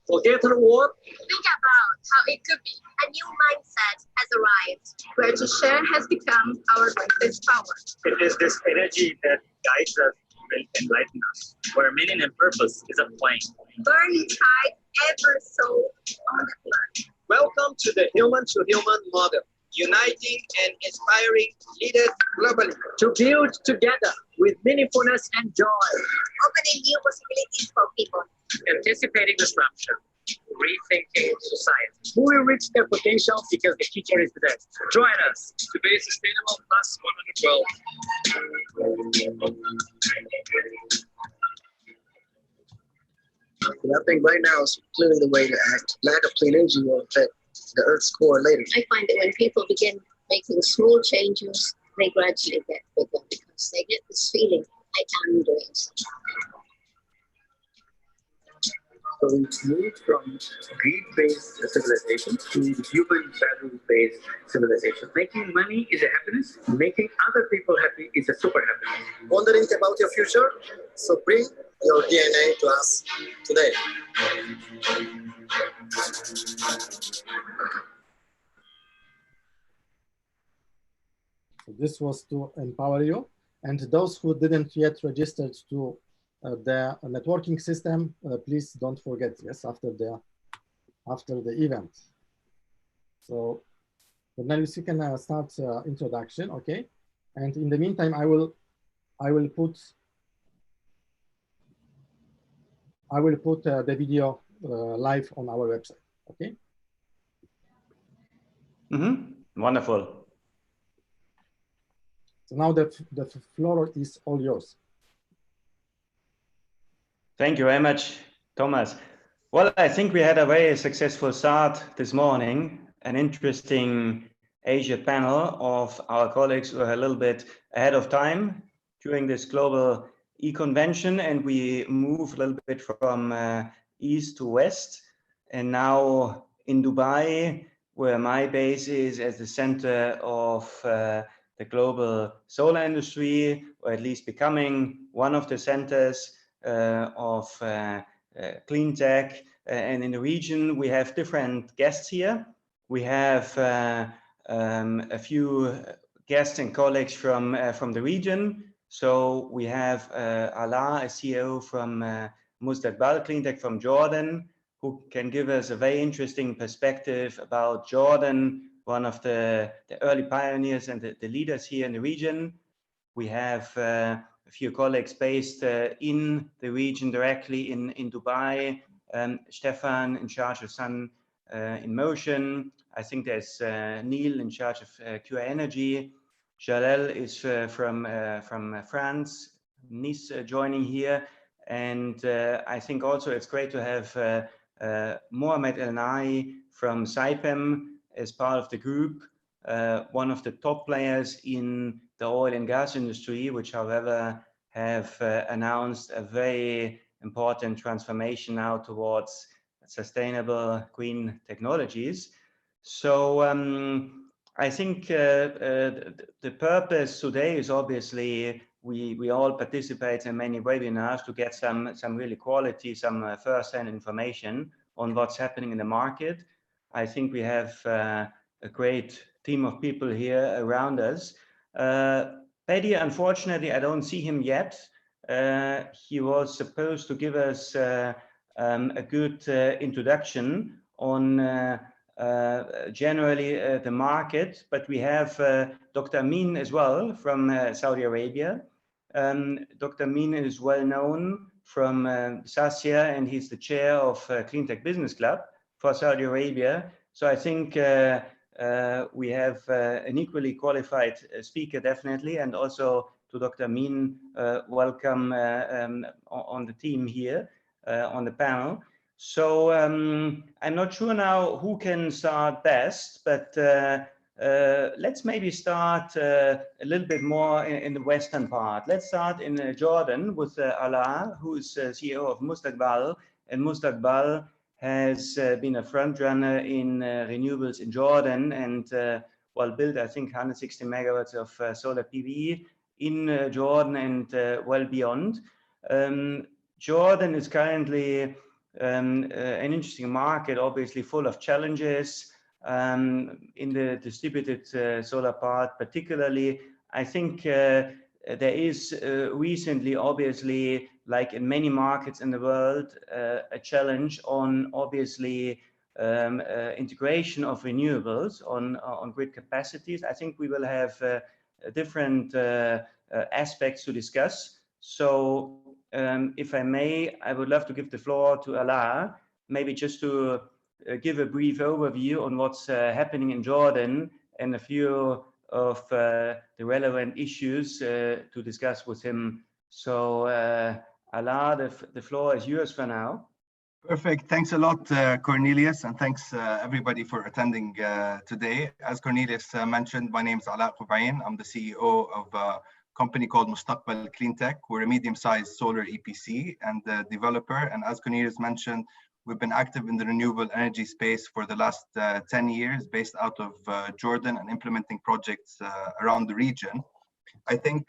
Forget the war. Think about how it could be. A new mindset has arrived, where to share has become our greatest power. It is this energy that guides us, will enlighten us, where meaning and purpose is a flame. Burning tight ever so on the planet. Welcome to the human-to-human model, uniting and inspiring leaders globally To build together with meaningfulness and joy. Opening new possibilities for people. Anticipating disruption. Rethinking society. Who will reach their potential because the future is today. Join us to be a sustainable plus 100 world. I think right now is clearly the way to act. Lack of clean energy will affect the Earth's core later. I find that when people begin making small changes, they gradually get bigger because they get this feeling, I am doing something. So we moved from greed-based civilization to human value-based civilization. Making money is a happiness. Making other people happy is a super happiness. Wondering about your future? So bring your DNA to us today. So this was to empower you. And those who didn't yet register to the networking system, please don't forget, yes, after the event. So Cornelius, you can start introduction, okay? And in the meantime, I will put the video live on our website, okay? Wonderful. So now the floor is all yours. Thank you very much, Thomas. Well, I think we had a very successful start this morning, an interesting Asia panel of our colleagues who are a little bit ahead of time during this global eConvention, and we move a little bit from east to west. And now in Dubai, where my base is as the center of the global solar industry, or at least becoming one of the centers of CleanTech. And in the region, we have different guests here. We have a few guests and colleagues from the region. So we have Ala, a CEO from Mustaqbal CleanTech from Jordan, who can give us a very interesting perspective about Jordan, one of the early pioneers and the leaders here in the region. We have a few colleagues based in the region directly in Dubai. Stefan in charge of Sun in Motion. I think there's Neil in charge of QA Energy. Jalel is from France. Nice joining here. And I think also it's great to have Mohamed El Nai from Saipem as part of the group, one of the top players in the oil and gas industry, which however have announced a very important transformation now towards sustainable green technologies. So I think the purpose today is obviously we all participate in many webinars to get some really quality, some first-hand information on what's happening in the market. I think we have a great team of people here around us. Paddy, unfortunately, I don't see him yet. He was supposed to give us a good introduction on generally the market, but we have Dr. Amin as well from Saudi Arabia. Dr. Amin is well known from SASIA, and he's the chair of CleanTech Business Club for Saudi Arabia. So I think we have an equally qualified speaker, definitely, and also to Dr. Amin, welcome on the team here on the panel. So I'm not sure now who can start best, but let's maybe start a little bit more in the western part. Let's start in Jordan with Ala, who is CEO of Mustaqbal, and Mustaqbal has been a front runner in renewables in Jordan and well built, I think, 160 megawatts of solar PV in Jordan and well beyond. Jordan is currently an interesting market, obviously full of challenges. In the distributed solar part particularly, I think there is recently, obviously, like in many markets in the world, a challenge on obviously integration of renewables on grid capacities. I think we will have different aspects to discuss. So if I may, I would love to give the floor to Alaa, maybe just to give a brief overview on what's happening in Jordan and a few of the relevant issues to discuss with him. So Alaa, the floor is yours for now. Perfect. Thanks a lot, Cornelius, and thanks everybody for attending today. As Cornelius mentioned, my name is Alaa Qubain. I'm the CEO of a company called Mustaqbal CleanTech. We're a medium-sized solar EPC and developer. And as Cornelius mentioned, we've been active in the renewable energy space for the last 10 years, based out of Jordan and implementing projects around the region. I think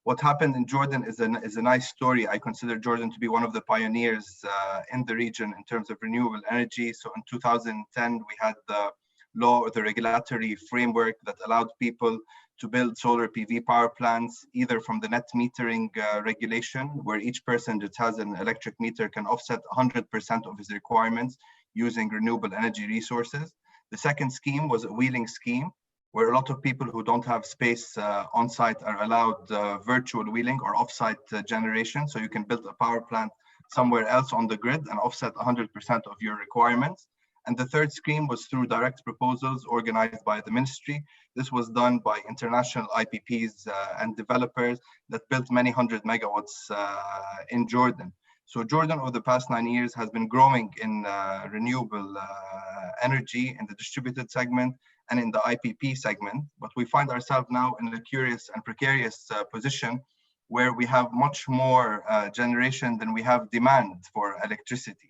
what happened in Jordan is a nice story. I consider Jordan to be one of the pioneers in the region in terms of renewable energy. So in 2010, we had the law or the regulatory framework that allowed people to build solar PV power plants, either from the net metering regulation, where each person that has an electric meter can offset 100% of his requirements using renewable energy resources. The second scheme was a wheeling scheme, where a lot of people who don't have space on site are allowed virtual wheeling or off-site generation. So you can build a power plant somewhere else on the grid and offset 100% of your requirements. And the third scheme was through direct proposals organized by the ministry. This was done by international IPPs and developers that built many hundred megawatts in Jordan. So Jordan over the past 9 years has been growing in renewable energy in the distributed segment and in the IPP segment, but we find ourselves now in a curious and precarious position where we have much more generation than we have demand for electricity.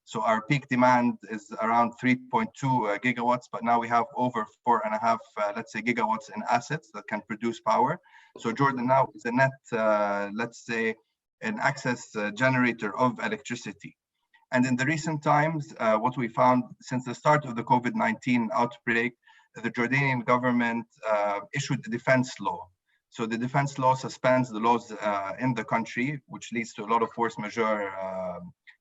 So our peak demand is around 3.2 gigawatts, but now we have over 4.5, let's say, gigawatts in assets that can produce power. So Jordan now is a net, let's say, an excess generator of electricity. And in the recent times, what we found since the start of the COVID-19 outbreak, the Jordanian government issued the defense law. So the defense law suspends the laws in the country, which leads to a lot of force majeure,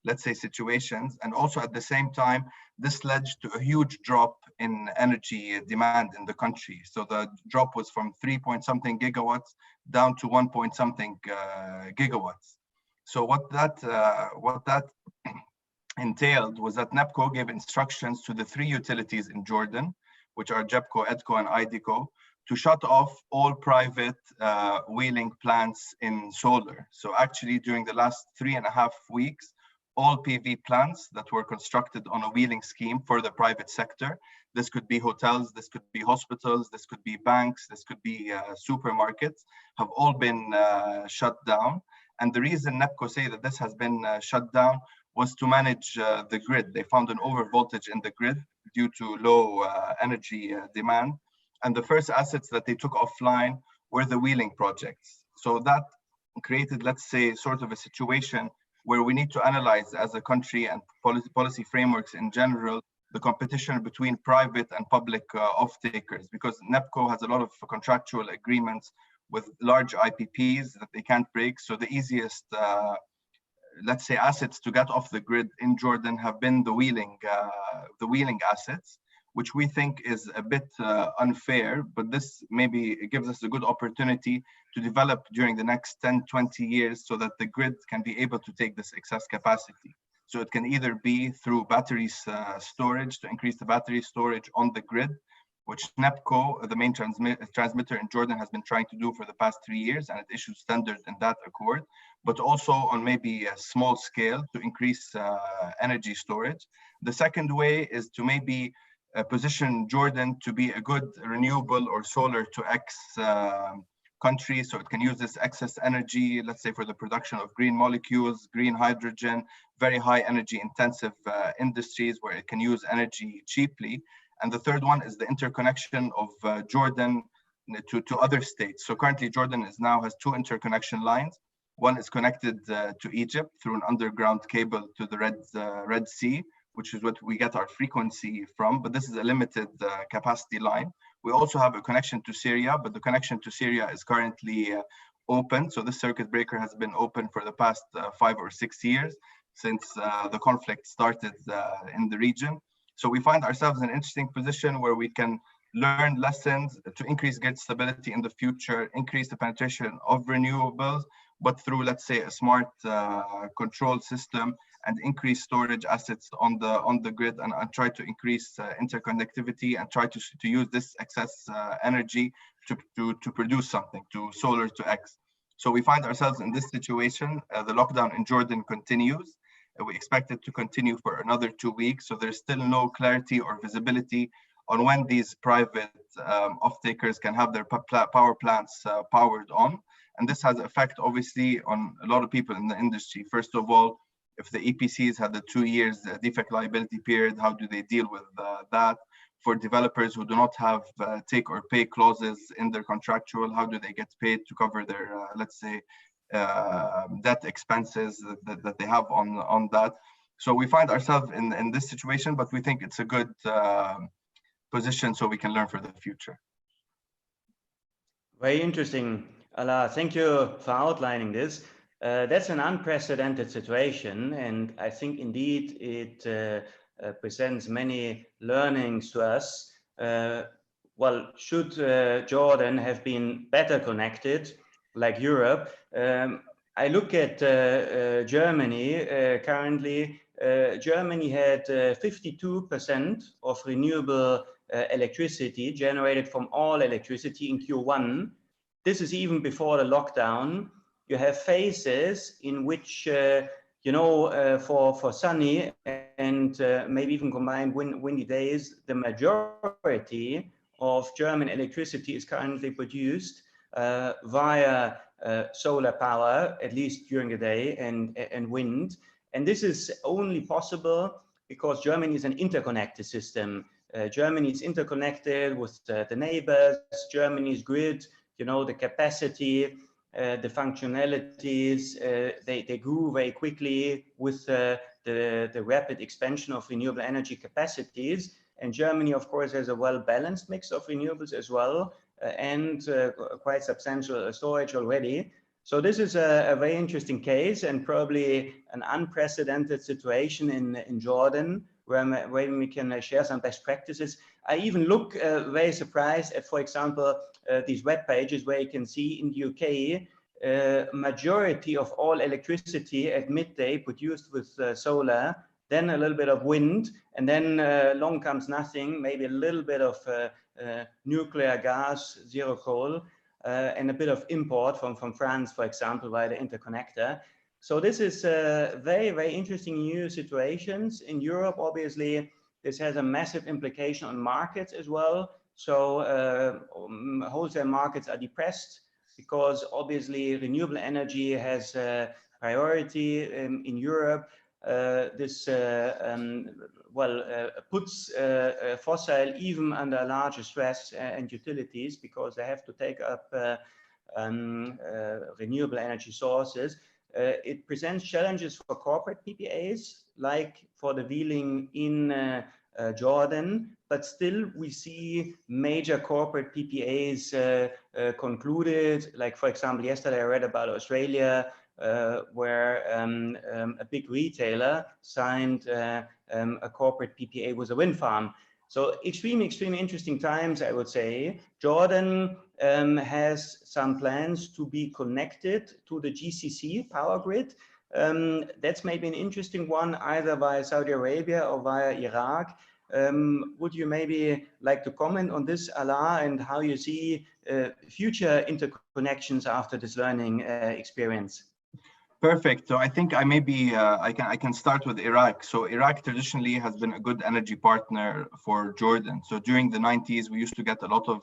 let's say, situations. And also at the same time, this led to a huge drop in energy demand in the country. So the drop was from 3-point-something gigawatts down to 1-point-something gigawatts. So what that entailed was that NEPCO gave instructions to the 3 utilities in Jordan, which are JEPCO, EDCO, and IDECO, to shut off all private wheeling plants in solar. So actually, during the last 3.5 weeks, all PV plants that were constructed on a wheeling scheme for the private sector, this could be hotels, this could be hospitals, this could be banks, this could be supermarkets, have all been shut down. And the reason NEPCO say that this has been shut down was to manage the grid. They found an overvoltage in the grid due to low energy demand. And the first assets that they took offline were the wheeling projects. So that created, let's say, sort of a situation where we need to analyze as a country and policy frameworks in general, the competition between private and public off-takers, because NEPCO has a lot of contractual agreements with large IPPs that they can't break. So the easiest, let's say, assets to get off the grid in Jordan have been the wheeling assets, which we think is a bit unfair, but this maybe gives us a good opportunity to develop during the next 10, 20 years so that the grid can be able to take this excess capacity. So it can either be through batteries storage, to increase the battery storage on the grid, which NEPCO, the main transmitter in Jordan, has been trying to do for the past 3 years, and it issued standards in that accord, but also on maybe a small scale to increase energy storage. The second way is to maybe position Jordan to be a good renewable or solar to X country, so it can use this excess energy, let's say, for the production of green molecules, green hydrogen, very high energy intensive industries where it can use energy cheaply. And the third one is the interconnection of Jordan to other states. So currently Jordan now has 2 interconnection lines, One is connected to Egypt through an underground cable to the Red Sea, which is what we get our frequency from, but this is a limited capacity line. We also have a connection to Syria, but the connection to Syria is currently open. So this circuit breaker has been open for the past 5 or 6 years since the conflict started in the region. So we find ourselves in an interesting position where we can learn lessons to increase grid stability in the future, increase the penetration of renewables, but through, let's say, a smart control system, and increase storage assets on the grid, and try to increase interconnectivity, and try to use this excess energy to produce something, to solar to X. So we find ourselves in this situation. The lockdown in Jordan continues. We expect it to continue for another 2 weeks. So there's still no clarity or visibility on when these private off-takers can have their power plants powered on. And this has effect, obviously, on a lot of people in the industry. First of all, if the EPCs had the 2 years defect liability period, how do they deal with that? For developers who do not have take or pay clauses in their contractual, how do they get paid to cover their, let's say, debt expenses that they have on that? So we find ourselves in this situation, but we think it's a good position so we can learn for the future. Very interesting, Ala. Thank you for outlining this. That's an unprecedented situation, and I think indeed it presents many learnings to us. Well, should Jordan have been better connected, like Europe? I look at Germany currently. Germany had 52% of renewable electricity generated from all electricity in Q1. This is even before the lockdown. You have phases in which, you know, for sunny and maybe even combined windy days, the majority of German electricity is currently produced via solar power, at least during the day, and wind. And this is only possible because Germany is an interconnected system. Germany is interconnected with the neighbors. Germany's grid, you know, the capacity, the functionalities, they grew very quickly with the rapid expansion of renewable energy capacities. And Germany, of course, has a well-balanced mix of renewables as well, and quite substantial storage already. So this is a very interesting case, and probably an unprecedented situation in Jordan, where we can share some best practices. I even look very surprised at, for example, these web pages where you can see in the UK, majority of all electricity at midday produced with solar, then a little bit of wind, and then long comes nothing, maybe a little bit of nuclear gas, zero coal, and a bit of import from France, for example, via the interconnector. So this is very, very interesting new situations. In Europe, obviously, this has a massive implication on markets as well. So wholesale markets are depressed because obviously renewable energy has priority in Europe. This puts fossil even under larger stress and utilities because they have to take up renewable energy sources. It presents challenges for corporate PPAs, like for the wheeling in Jordan, but still we see major corporate PPAs concluded. Like, for example, yesterday I read about Australia, where a big retailer signed a corporate PPA with a wind farm. So extremely interesting times, I would say. Jordan has some plans to be connected to the GCC power grid. That's maybe an interesting one, either via Saudi Arabia or via Iraq. Would you maybe like to comment on this, Ala, and how you see future interconnections after this learning experience? Perfect. So I think I can start with Iraq. So Iraq traditionally has been a good energy partner for Jordan. So during the 90s, we used to get a lot of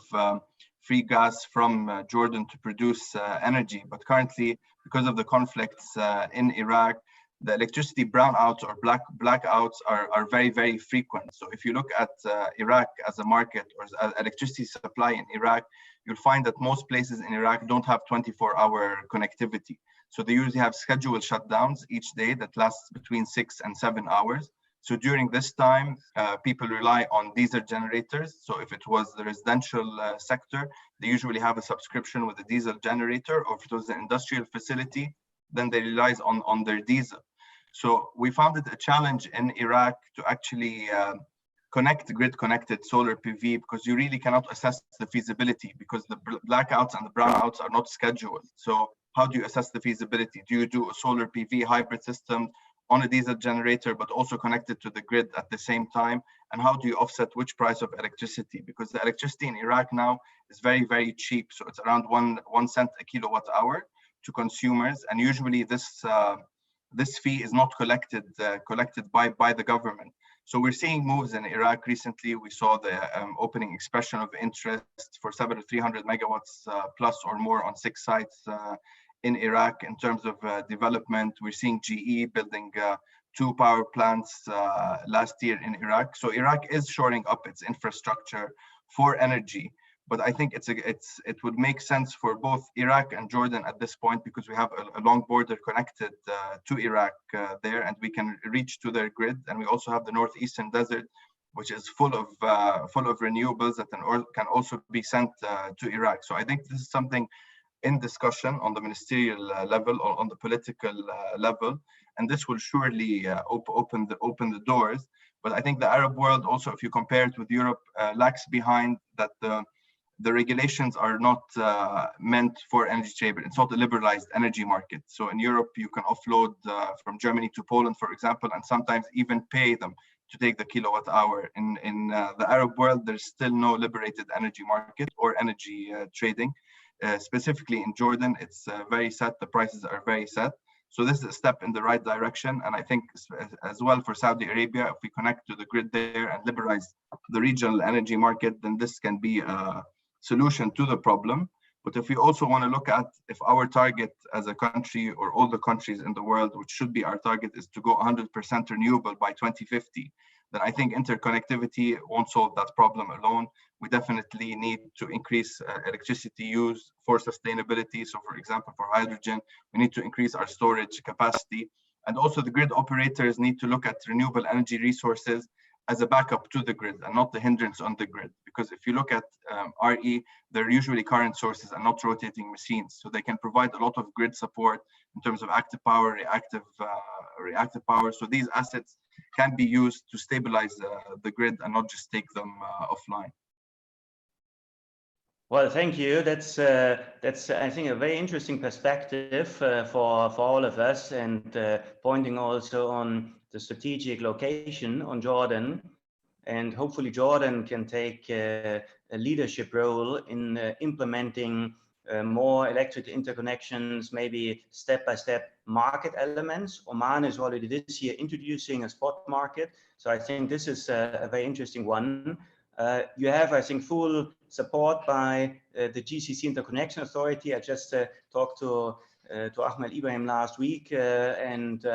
free gas from Jordan to produce energy. But currently, because of the conflicts in Iraq, the electricity brownouts or blackouts are very, very frequent. So if you look at Iraq as a market or electricity supply in Iraq, you'll find that most places in Iraq don't have 24-hour connectivity. So they usually have scheduled shutdowns each day that lasts between 6 and 7 hours. So during this time, people rely on diesel generators. So if it was the residential sector, they usually have a subscription with a diesel generator, or if it was an industrial facility, then they rely on their diesel. So we found it a challenge in Iraq to actually connect grid-connected solar PV, because you really cannot assess the feasibility, because the blackouts and the brownouts are not scheduled. So how do you assess the feasibility? Do you do a solar PV hybrid system on a diesel generator, but also connected to the grid at the same time? And how do you offset which price of electricity? Because the electricity in Iraq now is very, very cheap. So it's around one cent a kilowatt hour to consumers. And usually this fee is not collected by the government. So we're seeing moves in Iraq recently. We saw the opening expression of interest for several 300 megawatts plus or more on 6 sites in Iraq in terms of development. We're seeing GE building 2 power plants last year in Iraq. So Iraq is shoring up its infrastructure for energy. But I think it would make sense for both Iraq and Jordan at this point, because we have a long border connected to Iraq there, and we can reach to their grid. And we also have the northeastern desert, which is full of renewables that can also be sent to Iraq. So I think this is something in discussion on the ministerial level or on the political level, and this will surely open the doors. But I think the Arab world also, if you compare it with Europe, lags behind that the regulations are not meant for energy trading. It's not a liberalized energy market. So in Europe, you can offload from Germany to Poland, for example, and sometimes even pay them to take the kilowatt hour. In the Arab world, there's still no liberated energy market or energy trading. Specifically in Jordan, it's very set. The prices are very set. So this is a step in the right direction. And I think as well for Saudi Arabia, if we connect to the grid there and liberalize the regional energy market, then this can be a solution to the problem. But if we also want to look at if our target as a country or all the countries in the world, which should be our target, is to go 100% renewable by 2050, then I think interconnectivity won't solve that problem alone. We definitely need to increase electricity use for sustainability. So for example, for hydrogen, we need to increase our storage capacity. And also the grid operators need to look at renewable energy resources as a backup to the grid and not the hindrance on the grid. Because if you look at RE, they're usually current sources and not rotating machines. So they can provide a lot of grid support in terms of active power, reactive power. So these assets can be used to stabilize the grid and not just take them offline. Well, thank you. That's I think a very interesting perspective for all of us, and pointing also on the strategic location on Jordan, and hopefully Jordan can take a leadership role in implementing more electric interconnections, maybe step-by-step market elements. Oman is already this year introducing a spot market, so I think this is a very interesting one. You have, I think, full support by the GCC Interconnection Authority. I just talked to Ahmed Ibrahim last week, and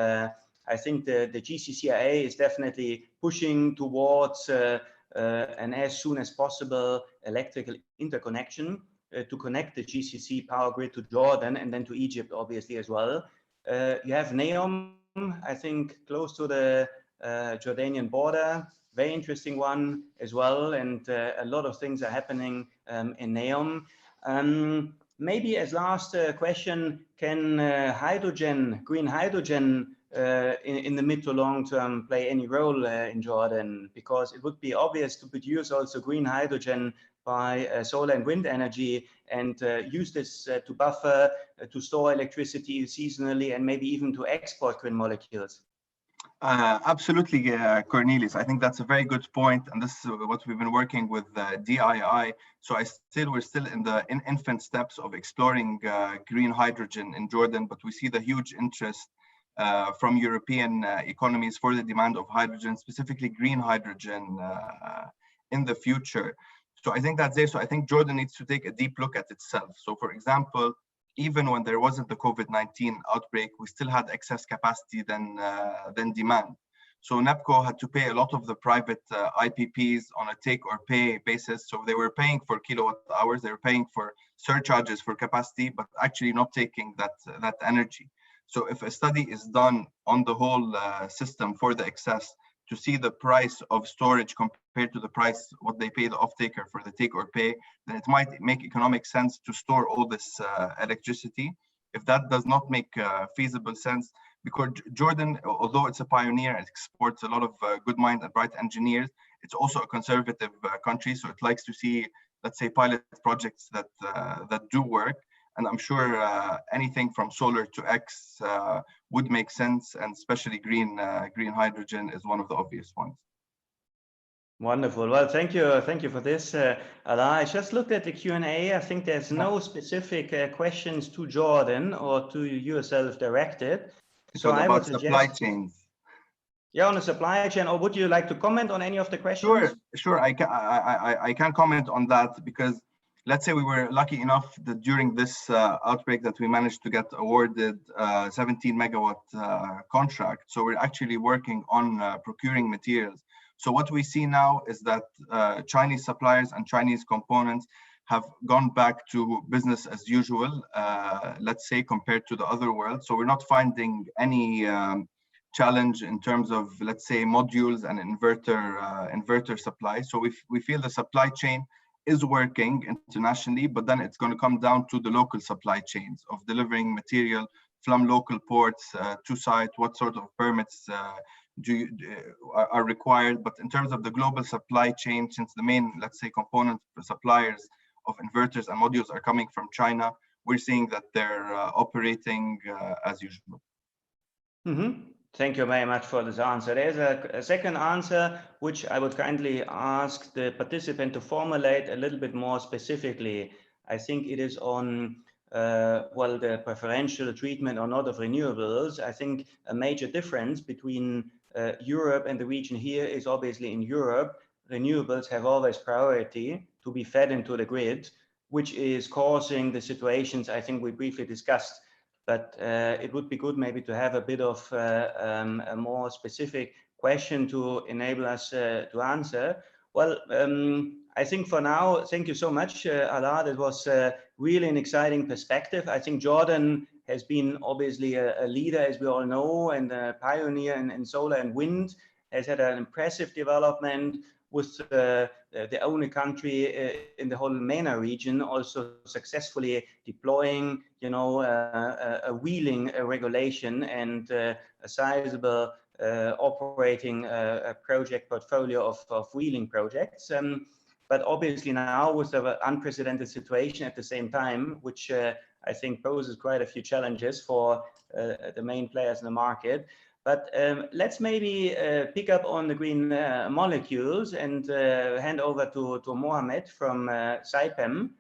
I think the GCCIA is definitely pushing towards an as soon as possible electrical interconnection to connect the GCC power grid to Jordan and then to Egypt, obviously, as well. You have NEOM, I think, close to the Jordanian border. Very interesting one as well, and a lot of things are happening in NEOM. Maybe as last question, can hydrogen, green hydrogen, in the mid to long term play any role in Jordan? Because it would be obvious to produce also green hydrogen by solar and wind energy and use this to buffer, to store electricity seasonally, and maybe even to export green molecules. Absolutely, Cornelius. I think that's a very good point, and this is what we've been working with DII. So we're still in the infant steps of exploring green hydrogen in Jordan, but we see the huge interest from European economies for the demand of hydrogen, specifically green hydrogen, in the future. So I think that's there. So I think Jordan needs to take a deep look at itself. So for example, even when there wasn't the COVID-19 outbreak, we still had excess capacity than demand. So NEPCO had to pay a lot of the private IPPs on a take or pay basis. So they were paying for kilowatt hours, they were paying for surcharges for capacity, but actually not taking that energy. So if a study is done on the whole system for the excess to see the price of storage compared to the price, what they pay the off-taker for the take or pay, then it might make economic sense to store all this electricity. If that does not make feasible sense, because Jordan, although it's a pioneer and exports a lot of good minds and bright engineers, it's also a conservative country. So it likes to see, let's say, pilot projects that do work. And I'm sure anything from solar to X would make sense, and especially green hydrogen is one of the obvious ones. Wonderful. Well, thank you for this, Ala. I just looked at the Q&A. I think there's no specific questions to Jordan or to yourself directed. So I would suggest supply chains. Yeah, on the supply chain, or would you like to comment on any of the questions? Sure. I can comment on that, because let's say we were lucky enough that during this outbreak that we managed to get awarded 17 megawatt contract. So we're actually working on procuring materials. So what we see now is that Chinese suppliers and Chinese components have gone back to business as usual, let's say, compared to the other world. So we're not finding any challenge in terms of, let's say, modules and inverter supply. So we feel the supply chain is working internationally, but then it's going to come down to the local supply chains of delivering material from local ports to site, what sort of permits are required. But in terms of the global supply chain, since the main, let's say, component suppliers of inverters and modules are coming from China, we're seeing that they're operating as usual. Mm-hmm. Thank you very much for this answer. There's a second answer, which I would kindly ask the participant to formulate a little bit more specifically. I think it is on, well, the preferential treatment or not of renewables. I think a major difference between Europe and the region here is obviously in Europe, renewables have always priority to be fed into the grid, which is causing the situations I think we briefly discussed. But it would be good maybe to have a bit of a more specific question to enable us to answer. Well, I think for now, thank you so much, Ala. That was really an exciting perspective. I think Jordan has been obviously a leader, as we all know, and a pioneer in solar and wind, has had an impressive development with the only country in the whole MENA region also successfully deploying, you know, a wheeling regulation and a sizable operating project portfolio of wheeling projects. But obviously now with the unprecedented situation at the same time, which I think poses quite a few challenges for the main players in the market. But let's maybe pick up on the green molecules and hand over to Mohammed from Saipem.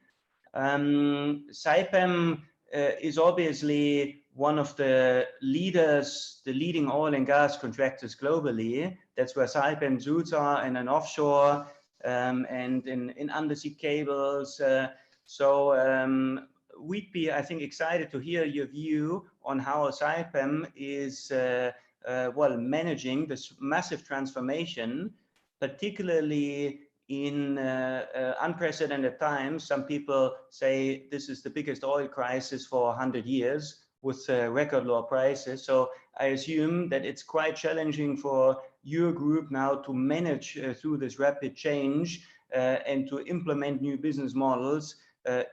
Saipem is obviously one of the leaders, the leading oil and gas contractors globally. That's where Saipem's roots are, and in offshore and in undersea cables. We'd be, I think, excited to hear your view on how Saipem is well, managing this massive transformation, particularly in unprecedented times. Some people say this is the biggest oil crisis for 100 years with record low prices. So I assume that it's quite challenging for your group now to manage through this rapid change and to implement new business models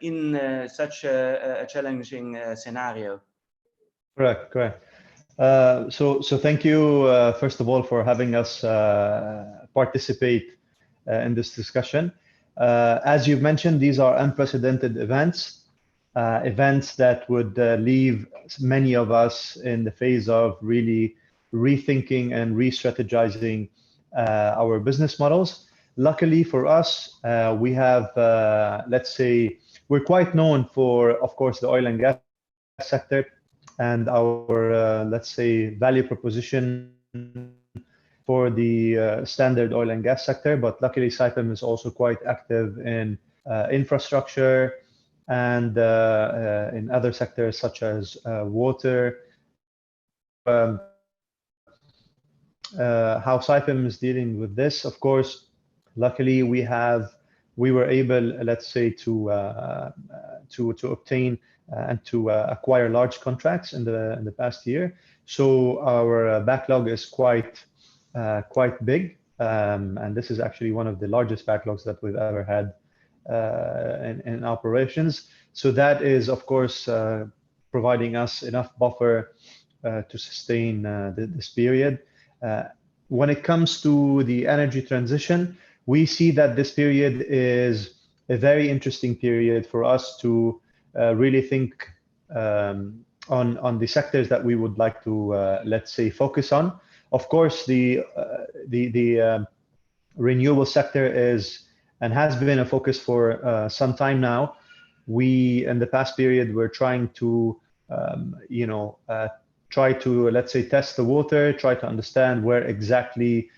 in such a challenging scenario. Correct. So thank you, first of all, for having us participate in this discussion. As you've mentioned, these are unprecedented events that would leave many of us in the phase of really rethinking and re-strategizing our business models. Luckily for us, we have, let's say, we're quite known for, of course, the oil and gas sector and our, let's say, value proposition for the standard oil and gas sector. But luckily, Saipem is also quite active in infrastructure, and in other sectors such as water. How Saipem is dealing with this, of course, luckily we were able, let's say, to obtain and to acquire large contracts in the past year. So our backlog is quite big, and this is actually one of the largest backlogs that we've ever had in operations. So that is, of course, providing us enough buffer to sustain this period. When it comes to the energy transition, we see that this period is a very interesting period for us to really think on the sectors that we would like to, let's say, focus on. Of course, the renewable sector is and has been a focus for some time now. We, in the past period, were trying to, try to, let's say, test the water, try to understand where exactly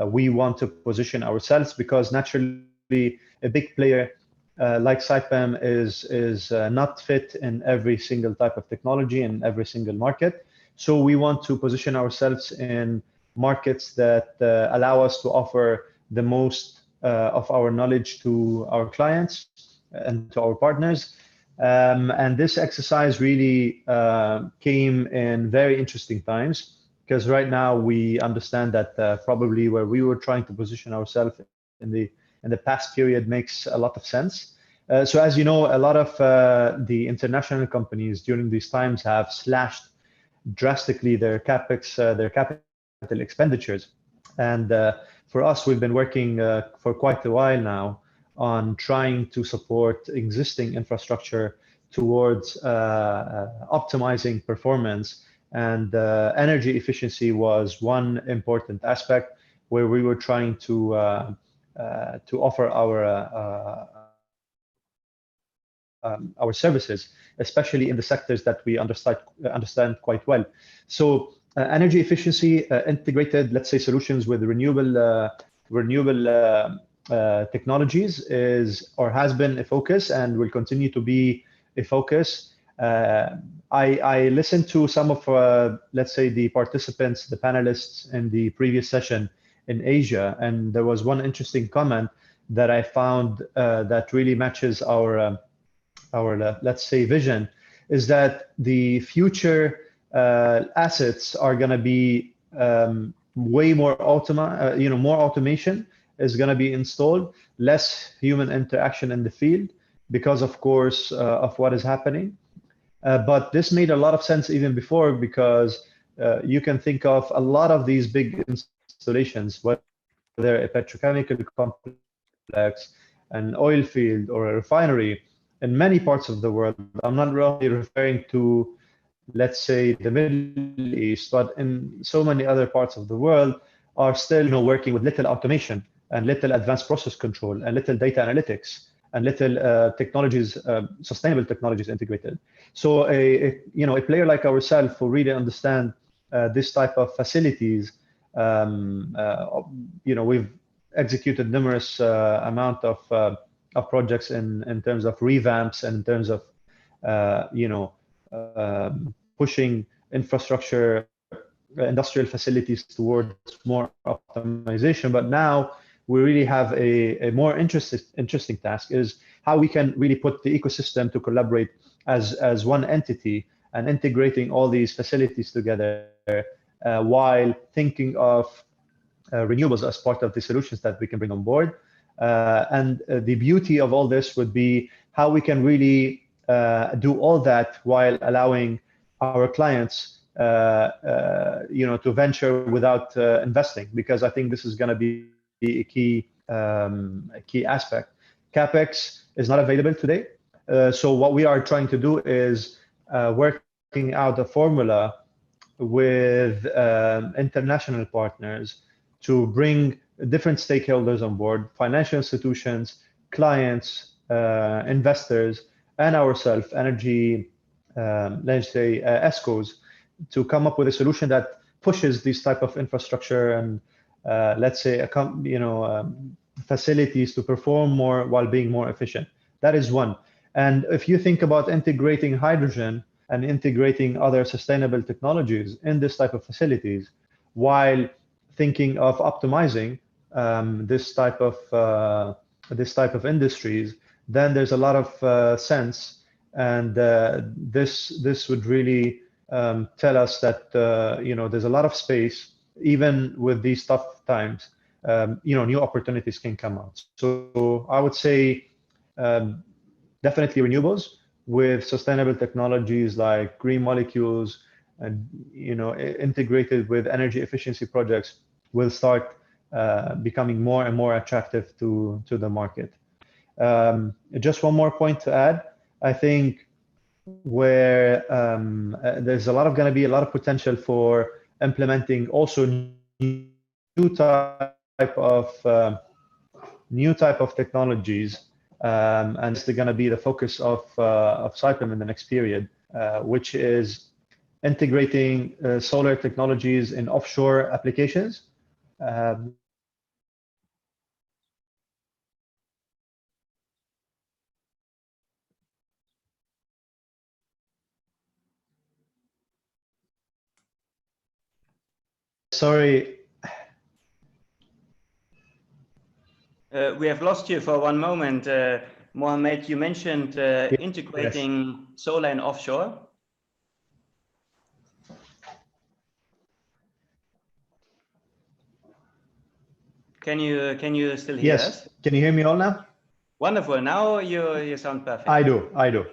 we want to position ourselves, because naturally a big player like Saipem is not fit in every single type of technology in every single market. So we want to position ourselves in markets that allow us to offer the most of our knowledge to our clients and to our partners. And this exercise really came in very interesting times, because right now we understand that probably where we were trying to position ourselves in the past period makes a lot of sense. So as you know, a lot of the international companies during these times have slashed drastically their capex, their capital expenditures. And for us, we've been working for quite a while now on trying to support existing infrastructure towards optimizing performance, and energy efficiency was one important aspect where we were trying to offer our services, especially in the sectors that we understand quite well. So energy efficiency, integrated, let's say, solutions with renewable technologies is or has been a focus and will continue to be a focus. I listened to some of, let's say, the participants, the panelists in the previous session in Asia, and there was one interesting comment that I found that really matches our let's say, vision, is that the future assets are going to be way more more automation is going to be installed, less human interaction in the field because, of course, of what is happening. But this made a lot of sense even before, because you can think of a lot of these big installations, whether a petrochemical complex, an oil field, or a refinery in many parts of the world. I'm not really referring to, let's say, the Middle East, but in so many other parts of the world are still working with little automation and little advanced process control and little data analytics and little technologies, sustainable technologies integrated. So a player like ourselves who really understand this type of facilities, we've executed numerous amount of projects in terms of revamps and in terms of pushing infrastructure, industrial facilities towards more optimization. But now we really have a more interesting task, is how we can really put the ecosystem to collaborate as one entity and integrating all these facilities together while thinking of renewables as part of the solutions that we can bring on board. And the beauty of all this would be how we can really do all that while allowing our clients to venture without investing, because I think this is going to be a key aspect. CapEx is not available today. So what we are trying to do is working out a formula with international partners to bring different stakeholders on board, financial institutions, clients, investors, and ourselves, energy, let's say, ESCOs, to come up with a solution that pushes this type of infrastructure and, let's say, facilities to perform more while being more efficient. That is one. And if you think about integrating hydrogen and integrating other sustainable technologies in this type of facilities, while thinking of optimizing this type of industries, then there's a lot of sense, and this would really tell us that there's a lot of space, even with these tough times. New opportunities can come out. So I would say definitely renewables with sustainable technologies like green molecules, and integrated with energy efficiency projects will start becoming more and more attractive to the market. Just one more point to add. I think where there's going to be a lot of potential for implementing also new type of technologies, and it's going to be the focus of Saipem in the next period, which is integrating solar technologies in offshore applications. Sorry. We have lost you for one moment. Mohammed, you mentioned integrating solar and offshore. Can you still hear us? Yes. Can you hear me all now? Wonderful. Now you sound perfect. I do.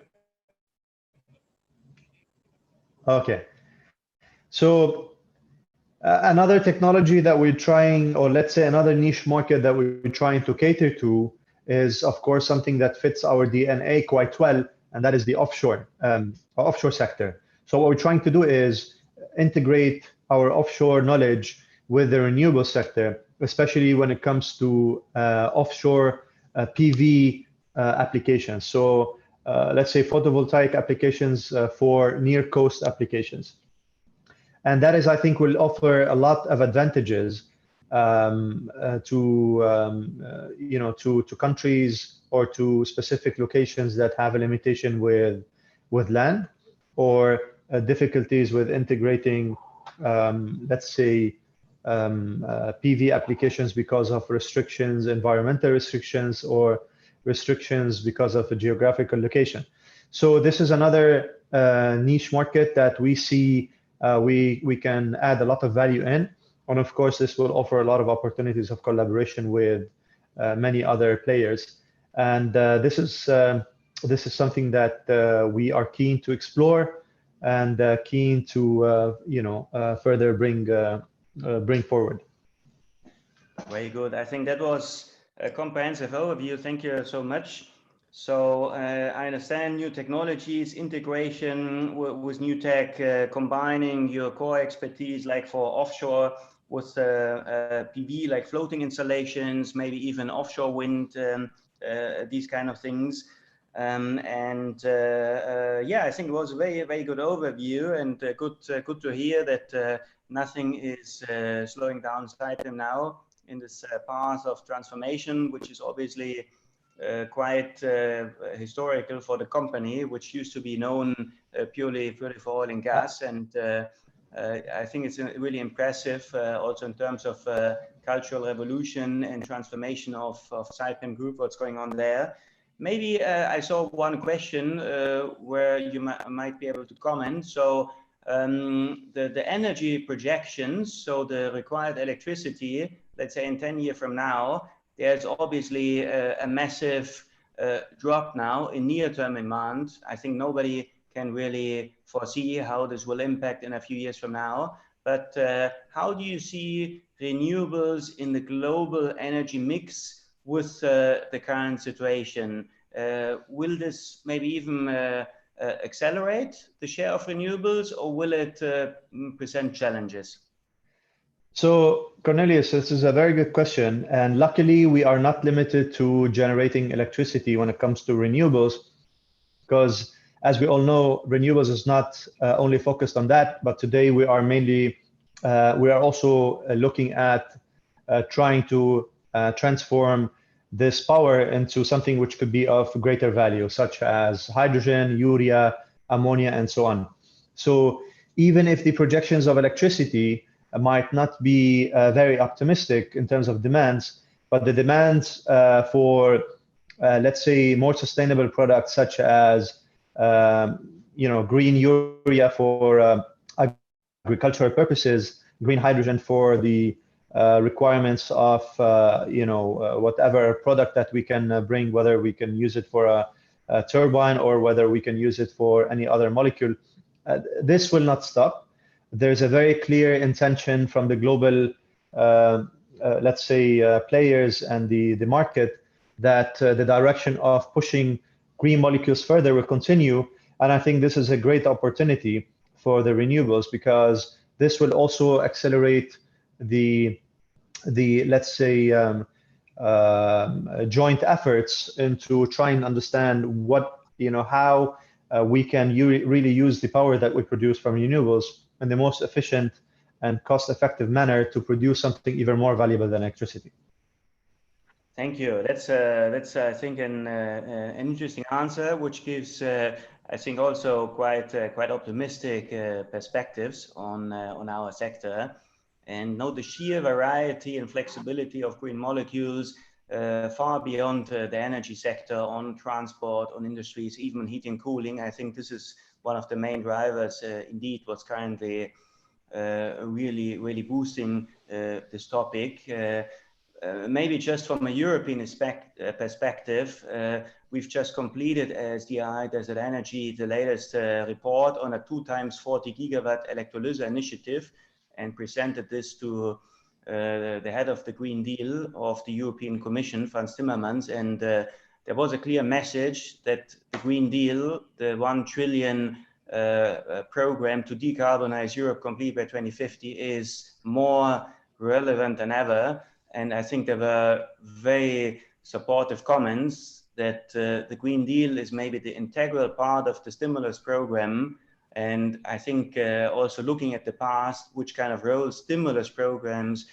Okay. So another technology that we're trying, or let's say another niche market that we're trying to cater to, is of course something that fits our DNA quite well, and that is the offshore sector. So what we're trying to do is integrate our offshore knowledge with the renewable sector, especially when it comes to offshore PV applications. So let's say photovoltaic applications for near coast applications. And that is, I think, will offer a lot of advantages to countries or to specific locations that have a limitation with land, or difficulties with integrating, let's say, PV applications because of restrictions, environmental restrictions, or restrictions because of a geographical location. So this is another niche market that we see we can add a lot of value in. And of course, this will offer a lot of opportunities of collaboration with many other players. And this is something that we are keen to explore and keen to further bring forward. Very good. I think that was a comprehensive overview. Thank you so much. So I understand new technologies, integration with new tech, combining your core expertise, like for offshore, with PV, like floating installations, maybe even offshore wind, these kind of things. Yeah, I think it was a very, very good overview, and good to hear that nothing is slowing down Saipem now in this path of transformation, which is obviously quite historical for the company, which used to be known purely for oil and gas. And I think it's really impressive also in terms of cultural revolution and transformation of Saipem Group, what's going on there. Maybe I saw one question where you might be able to comment. So the energy projections, so the required electricity, let's say in 10 years from now, there's obviously a massive drop now in near-term demand. I think nobody can really foresee how this will impact in a few years from now. But how do you see renewables in the global energy mix with the current situation? Will this maybe even accelerate the share of renewables, or will it present challenges? So Cornelius, this is a very good question. And luckily, we are not limited to generating electricity when it comes to renewables, because as we all know, renewables is not only focused on that, but today we are mainly, we are also looking at trying to transform this power into something which could be of greater value, such as hydrogen, urea, ammonia, and so on. So even if the projections of electricity might not be very optimistic in terms of demands, but the demands for, let's say, more sustainable products such as green urea for agricultural purposes, green hydrogen for the requirements of whatever product that we can bring, whether we can use it for a turbine or whether we can use it for any other molecule. This will not stop. There's a very clear intention from the global, let's say, players and the market that the direction of pushing green molecules further will continue. And I think this is a great opportunity for the renewables, because this will also accelerate the let's say joint efforts into trying to understand what how we can really use the power that we produce from renewables in the most efficient and cost-effective manner to produce something even more valuable than electricity. Thank you. That's I think an interesting answer, which gives I think also quite optimistic perspectives on our sector. And note the sheer variety and flexibility of green molecules far beyond the energy sector, on transport, on industries, even heating and cooling. I think this is one of the main drivers, indeed, what's currently really boosting this topic. Maybe just from a European perspective, we've just completed as DI Desert Energy the latest report on a 2x40 gigawatt electrolyzer initiative, and presented this to the head of the Green Deal of the European Commission, Frans Timmermans. And there was a clear message that the Green Deal, the 1 trillion program to decarbonize Europe complete by 2050, is more relevant than ever. And I think there were very supportive comments that the Green Deal is maybe the integral part of the stimulus program. And I think also looking at the past, which kind of role stimulus programs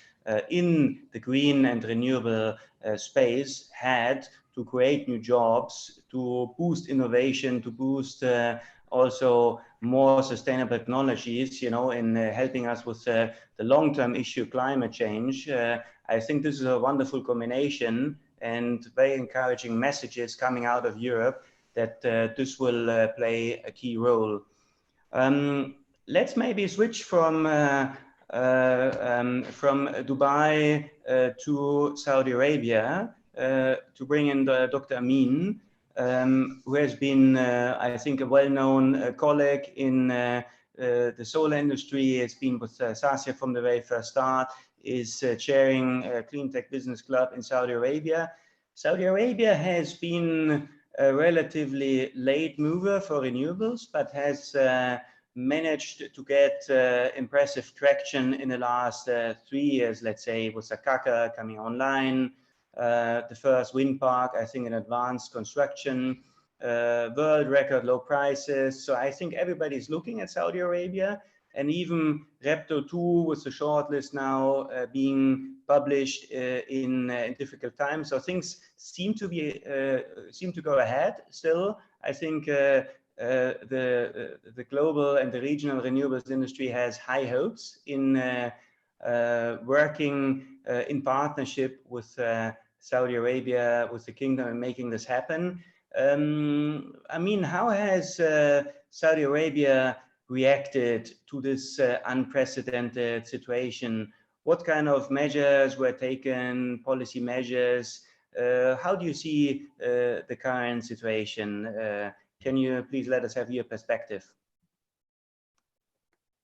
in the green and renewable space had to create new jobs, to boost innovation, to boost also more sustainable technologies, in helping us with the long-term issue, climate change. I think this is a wonderful combination and very encouraging messages coming out of Europe that this will play a key role. Let's maybe switch from Dubai to Saudi Arabia to bring in Dr. Amin, who has been, I think, a well-known colleague in the solar industry. Has been with Saskia from the very first start, is chairing CleanTech Business Club in Saudi Arabia. Saudi Arabia has been a relatively late mover for renewables, but has managed to get impressive traction in the last 3 years, let's say, with Sakaka coming online, the first wind park, I think, in advanced construction, world record low prices. So I think everybody's looking at Saudi Arabia, and even Repto 2 with the shortlist now being published in difficult times. So things seem to go ahead still. I think the global and the regional renewables industry has high hopes in working in partnership with Saudi Arabia, with the kingdom, and making this happen. I mean, how has Saudi Arabia reacted to this unprecedented situation? What kind of measures were taken, policy measures? How do you see the current situation? Can you please let us have your perspective?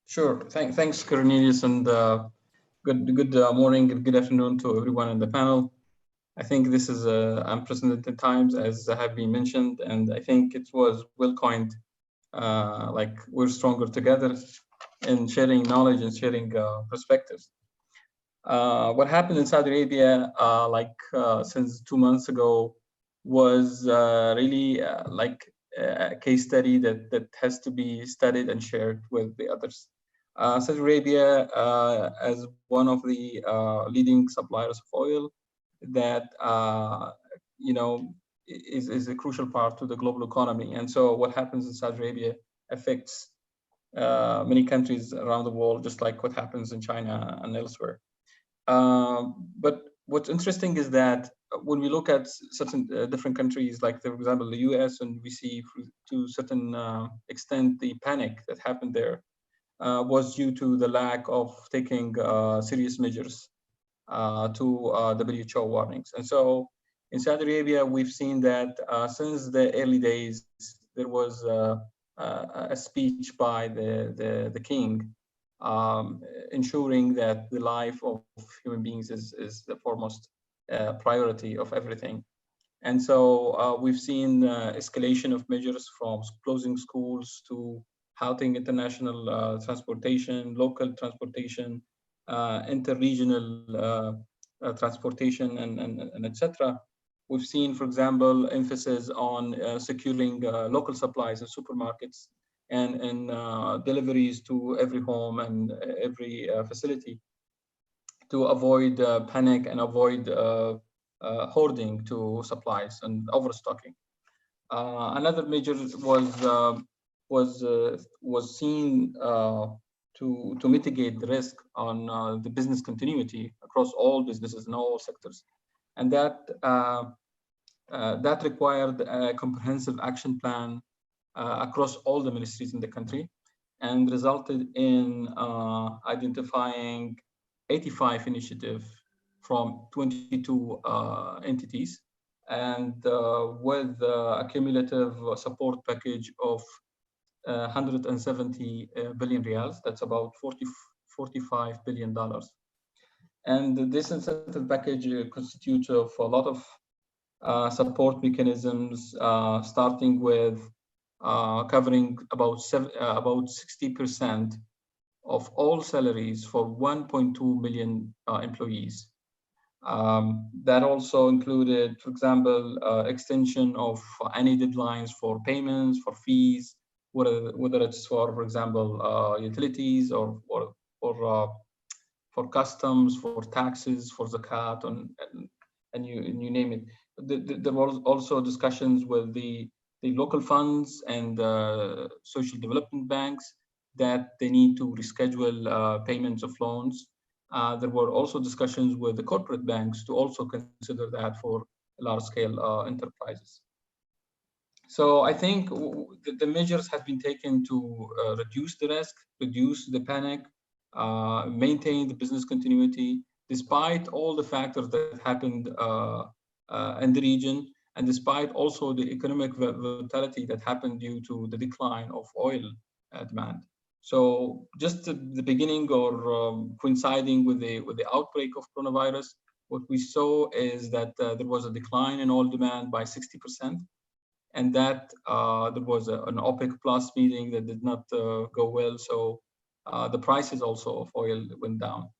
Sure. Thanks, Cornelius, and good morning and good afternoon to everyone in the panel. I think this is unprecedented times, as have been mentioned, and I think it was well coined, like we're stronger together in sharing knowledge and sharing perspectives. What happened in Saudi Arabia, since 2 months ago, was really like a case study that has to be studied and shared with the others. Saudi Arabia, as one of the leading suppliers of oil, that is a crucial part to the global economy. And so what happens in Saudi Arabia affects many countries around the world, just like what happens in China and elsewhere. But what's interesting is that when we look at certain different countries, like for example the US, and we see to a certain extent the panic that happened there was due to the lack of taking serious measures to WHO warnings. And so in Saudi Arabia, we've seen that since the early days, there was a speech by the king ensuring that the life of human beings is the foremost priority of everything. And so we've seen escalation of measures from closing schools to halting international transportation, local transportation, interregional transportation, and etc. We've seen, for example, emphasis on securing local supplies in supermarkets and deliveries to every home and every facility to avoid panic and avoid hoarding to supplies and overstocking. Another measure was seen to mitigate the risk on the business continuity across all businesses in all sectors, and that required a comprehensive action plan across all the ministries in the country, and resulted in identifying 85 initiatives from 22 entities, and with a cumulative support package of 170 billion riyals. That's about $45 billion. And this incentive package constitutes of a lot of support mechanisms, starting with covering about 60% of all salaries for 1.2 million employees. That also included, for example, extension of any deadlines for payments, for fees, whether it's for example, utilities or for customs, for taxes, for zakat, and you name it. There were also discussions with the local funds and social development banks that they need to reschedule payments of loans. There were also discussions with the corporate banks to also consider that for large-scale enterprises. So I think the measures have been taken to reduce the risk, reduce the panic, maintain the business continuity, despite all the factors that happened in the region, and despite also the economic volatility that happened due to the decline of oil demand. So just at the beginning, or coinciding with the outbreak of coronavirus, what we saw is that there was a decline in oil demand by 60%, and that there was an OPEC plus meeting that did not go well. So the prices also of oil went down.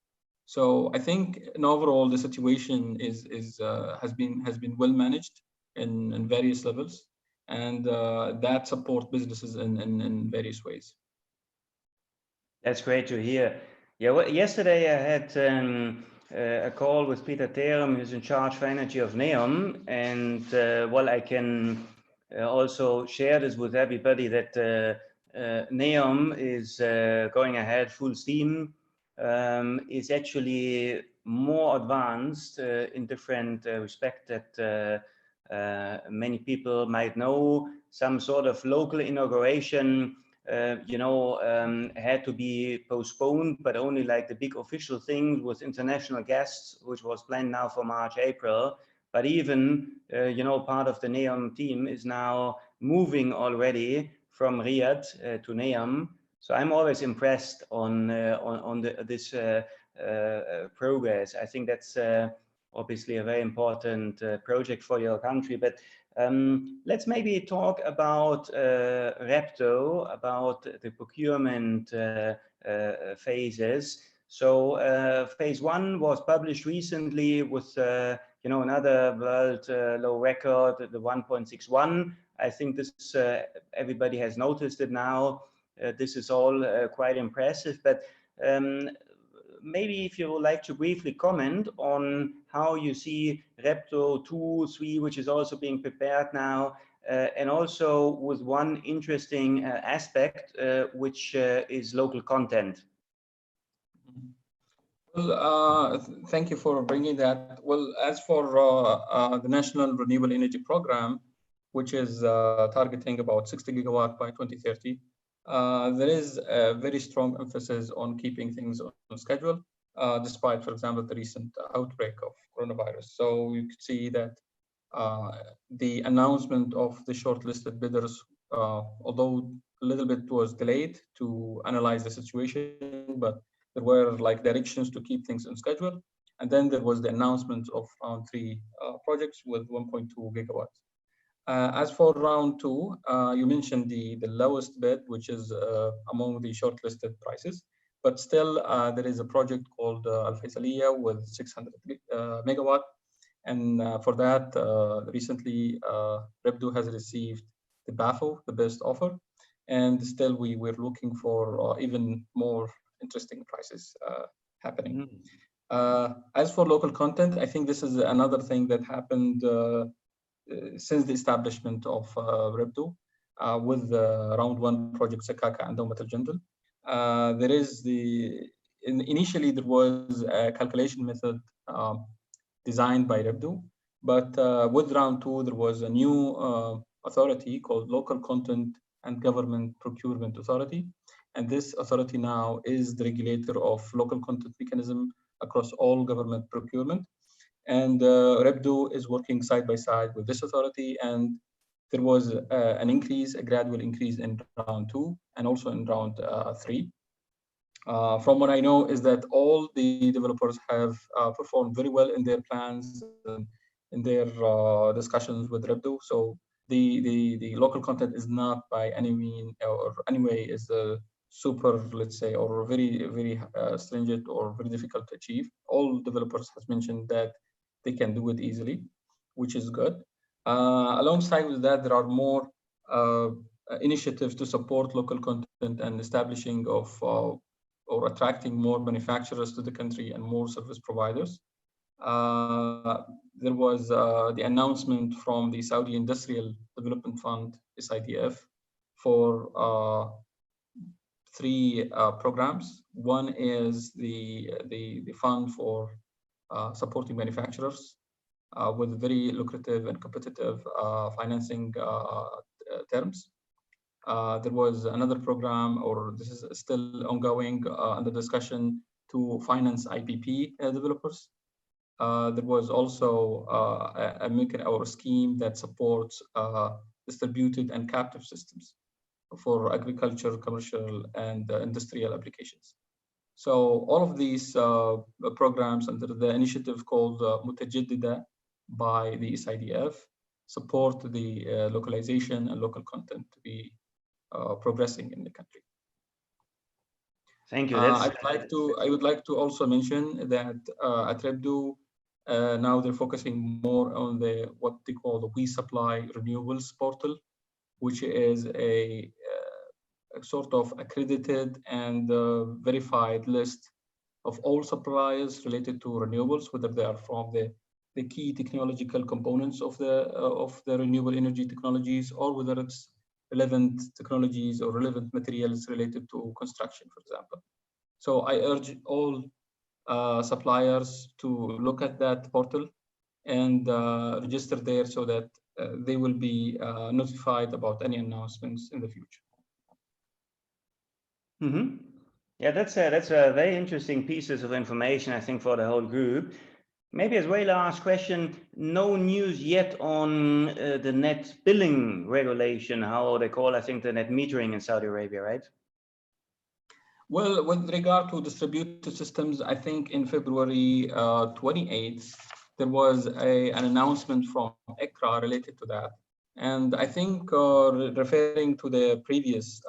So I think overall the situation has been well managed in various levels, and that support businesses in various ways. That's great to hear. Yeah, well, yesterday I had a call with Peter Terum, who's in charge for energy of NEOM, and well, I can also share this with everybody that NEOM is going ahead full steam. Is actually more advanced in different respects that many people might know. Some sort of local inauguration had to be postponed, but only like the big official things with international guests, which was planned now for March, April. But even, part of the NEOM team is now moving already from Riyadh to NEOM. So I'm always impressed on this progress. I think that's obviously a very important project for your country. But let's maybe talk about Repto, about the procurement phases. So phase one was published recently with another world low record, the 1.61. I think this everybody has noticed it now. This is all quite impressive, but maybe if you would like to briefly comment on how you see REPTO 2, 3, which is also being prepared now, and also with one interesting aspect, which is local content. Well, thank you for bringing that. Well, as for the National Renewable Energy Program, which is targeting about 60 gigawatt by 2030, there is a very strong emphasis on keeping things on schedule, despite, for example, the recent outbreak of coronavirus. So you could see that the announcement of the shortlisted bidders, although a little bit was delayed to analyze the situation, but there were like directions to keep things on schedule. And then there was the announcement of round 3 projects with 1.2 gigawatts. As for round 2, you mentioned the lowest bid, which is among the shortlisted prices. But still, there is a project called Al Faisaliya with 600 megawatt. And for that, recently, REPTO has received the BAFO, the best offer. And still, we're looking for even more interesting prices happening. As for local content, I think this is another thing that happened since the establishment of REPTO with round 1 project Sakaka and Dawmat al-Jandal. There is initially there was a calculation method designed by REPTO, but with round 2, there was a new authority called Local Content and Government Procurement Authority. And this authority now is the regulator of local content mechanism across all government procurement. And REPTO is working side by side with this authority. And there was an increase, a gradual increase in round 2 and also in round 3. From what I know is that all the developers have performed very well in their plans and in their discussions with REPTO. So the local content is not by any mean or any way is super, let's say, or very, very stringent or very difficult to achieve. All developers have mentioned that they can do it easily, which is good. Alongside with that, there are more initiatives to support local content and establishing of or attracting more manufacturers to the country and more service providers. There was the announcement from the Saudi Industrial Development Fund, SIDF, for 3 programs. One is the fund for supporting manufacturers with very lucrative and competitive financing terms. There was another program, or this is still ongoing under discussion, to finance IPP developers. There was also a scheme that supports distributed and captive systems for agriculture, commercial, and industrial applications. So all of these programs under the initiative called Mutajaddida by the SIDF support the localization and local content to be progressing in the country. Thank you. I would like to also mention that at REPTO, now they're focusing more on what they call the We Supply Renewables portal, which is a sort of accredited and verified list of all suppliers related to renewables, whether they are from the key technological components of the renewable energy technologies, or whether it's relevant technologies or relevant materials related to construction, for example. So I urge all suppliers to look at that portal and register there so that they will be notified about any announcements in the future. Mm-hmm. Yeah, that's a very interesting pieces of information, I think, for the whole group. Maybe as well, last question, no news yet on the net billing regulation, how they call, I think, the net metering in Saudi Arabia, right? Well, with regard to distributed systems, I think in February 28th, there was an announcement from ECRA related to that. And I think referring to the previous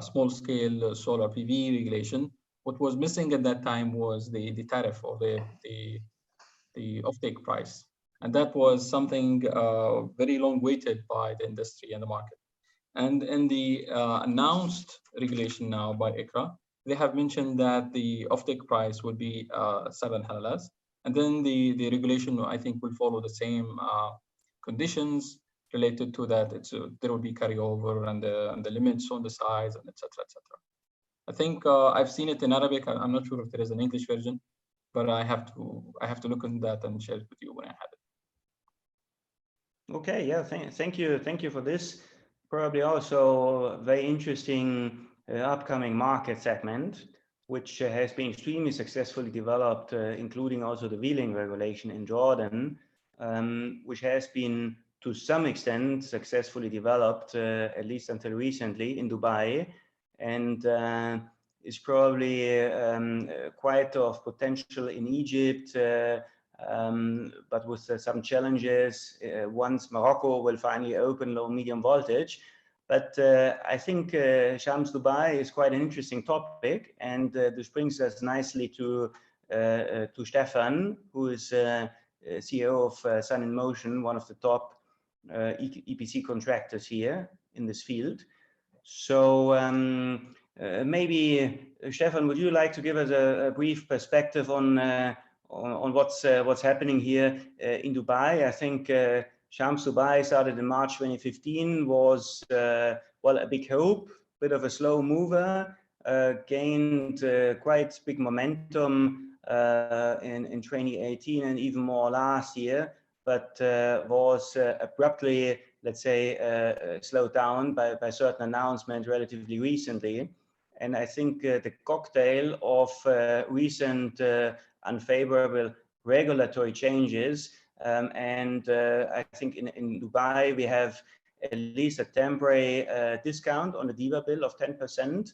small-scale solar PV regulation, what was missing at that time was the tariff or the offtake price. And that was something very long waited by the industry and the market. And in the announced regulation now by ECRA, they have mentioned that the offtake price would be 7 halalas. And then the regulation, I think, will follow the same conditions related to that. There will be carryover and the limits on the size, and etc. etc. I think I've seen it in Arabic. I'm not sure if there is an English version, but I have to look into that and share it with you when I have it. Okay, yeah, thank you for this. Probably also very interesting upcoming market segment, which has been extremely successfully developed, including also the wheeling regulation in Jordan, which has been to some extent successfully developed, at least until recently, in Dubai, and is probably quite of potential in Egypt, but with some challenges once Morocco will finally open low medium voltage. But I think Shams Dubai is quite an interesting topic, and this brings us nicely to Stefan, who is CEO of Sun in Motion, one of the top EPC contractors here in this field. So maybe Stefan, would you like to give us a brief perspective on what's happening here in Dubai? I think Shams Dubai started in March 2015, was well, a big hope, bit of a slow mover, gained quite big momentum in 2018 and even more last year, but was abruptly, let's say, slowed down by certain announcements relatively recently. And I think the cocktail of recent unfavorable regulatory changes, and I think in Dubai we have at least a temporary discount on the DIVA bill of 10%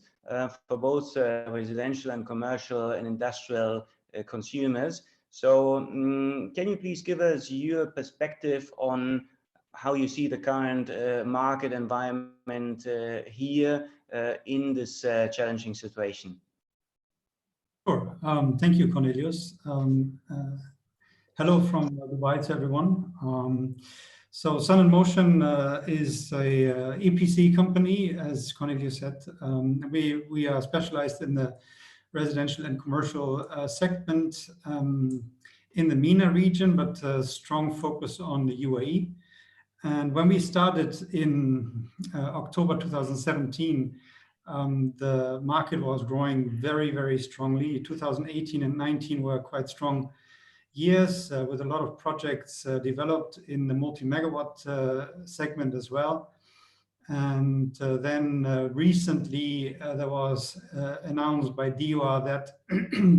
for both residential and commercial and industrial consumers. So can you please give us your perspective on how you see the current market environment here in this challenging situation? Sure. Thank you, Cornelius. Hello from Dubai to everyone. So Sun in Motion is a EPC company, as Cornelius said. We are specialized in the residential and commercial segment in the MENA region, but a strong focus on the UAE. And when we started in October 2017, the market was growing very, very strongly. 2018 and 19 were quite strong years with a lot of projects developed in the multi-megawatt segment as well. And then recently there was announced by DEWA that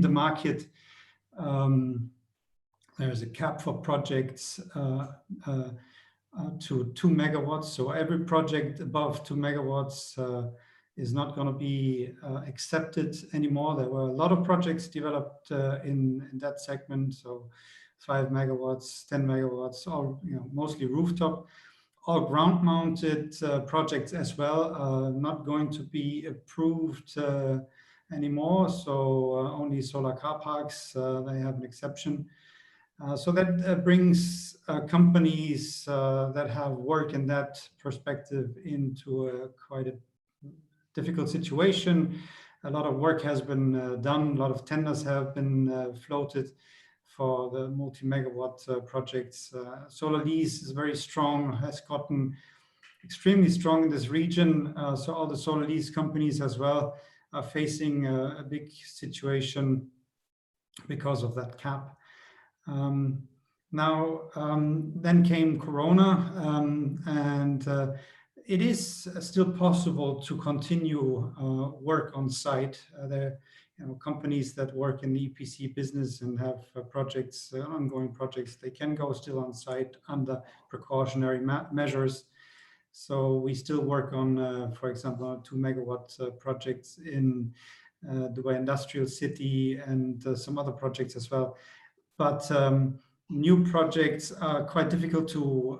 the market, there's a cap for projects to 2 megawatts. So every project above 2 megawatts is not going to be accepted anymore. There were a lot of projects developed in that segment. So 5 megawatts, 10 megawatts, all mostly rooftop. All ground-mounted projects as well are not going to be approved anymore. So only solar car parks, they have an exception. So that brings companies that have worked in that perspective into quite a difficult situation. A lot of work has been done. A lot of tenders have been floated for the multi-megawatt projects. Solar lease is very strong, has gotten extremely strong in this region. So all the solar lease companies as well are facing a big situation because of that cap. Then came Corona, and it is still possible to continue work on site. There companies that work in the EPC business and have projects, ongoing projects, they can go still on site under precautionary measures. So we still work on, for example, 2 megawatt projects in Dubai Industrial City and some other projects as well. But new projects are quite difficult to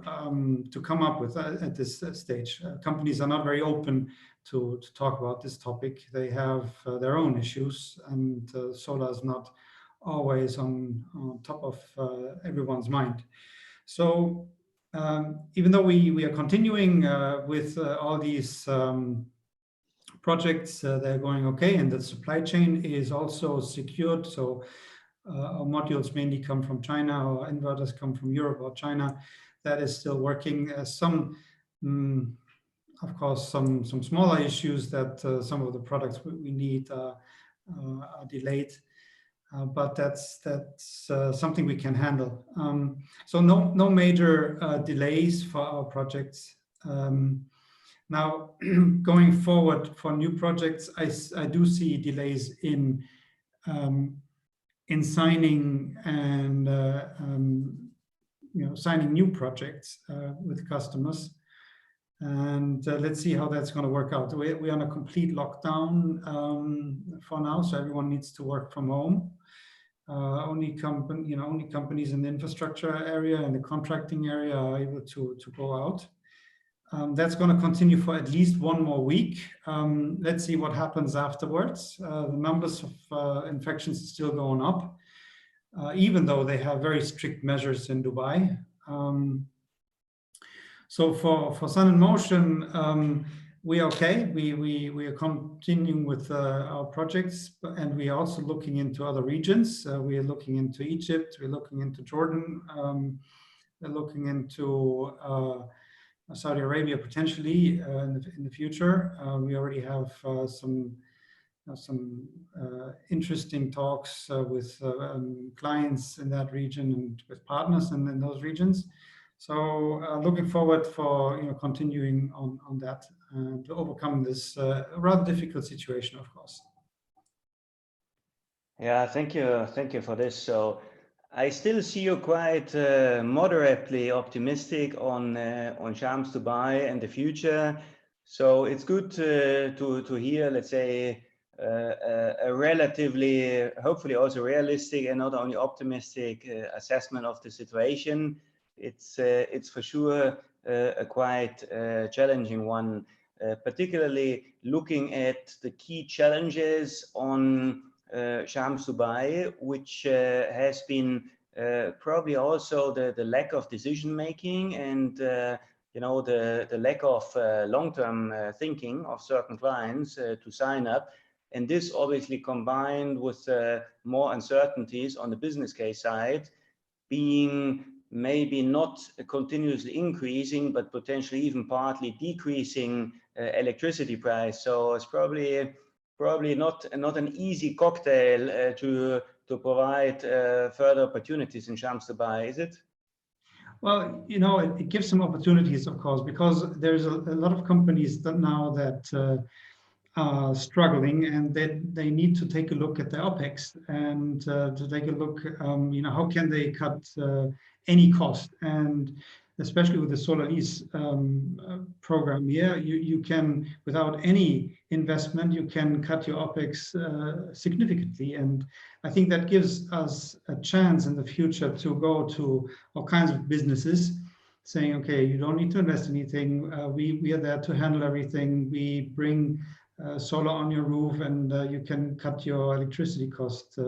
come up with at this stage. Companies are not very open to talk about this topic. They have their own issues, and solar is not always on top of everyone's mind. So even though we are continuing with all these projects, they're going okay, and the supply chain is also secured. So our modules mainly come from China, our inverters come from Europe or China. That is still working. Of course, some smaller issues that some of the products we need are delayed, but that's something we can handle. So no major delays for our projects. Now, going forward for new projects, I do see delays in signing and signing new projects with customers. And let's see how that's going to work out. We're on a complete lockdown for now, so everyone needs to work from home. Only companies in the infrastructure area and the contracting area are able to go out. That's going to continue for at least one more week. Let's see what happens afterwards. The numbers of infections is still going up, even though they have very strict measures in Dubai. So for Sun in Motion, we're okay. We are continuing with our projects, and we are also looking into other regions. We are looking into Egypt. We're looking into Jordan. We're looking into Saudi Arabia potentially in the future. We already have some interesting talks with clients in that region and with partners in those regions. So looking forward for continuing on that to overcome this rather difficult situation, of course. Yeah, thank you for this. So I still see you quite moderately optimistic on Shams Dubai and the future. So it's good to hear, let's say, a relatively, hopefully also realistic and not only optimistic assessment of the situation. It's for sure a quite challenging one, particularly looking at the key challenges on Shams Dubai, which has been probably also the lack of decision making and the lack of long-term thinking of certain clients to sign up. And this obviously combined with more uncertainties on the business case side, being maybe not continuously increasing, but potentially even partly decreasing electricity price. So it's probably not an easy cocktail to provide further opportunities in Shams Dubai, is it? Well, it gives some opportunities, of course, because there's a lot of companies that are struggling, and they need to take a look at their OPEX and to take a look, how can they cut any cost. And especially with the solar lease program here, you can, without any investment, you can cut your OPEX significantly. And I think that gives us a chance in the future to go to all kinds of businesses saying, okay, you don't need to invest anything. We are there to handle everything. We bring solar on your roof, and you can cut your electricity cost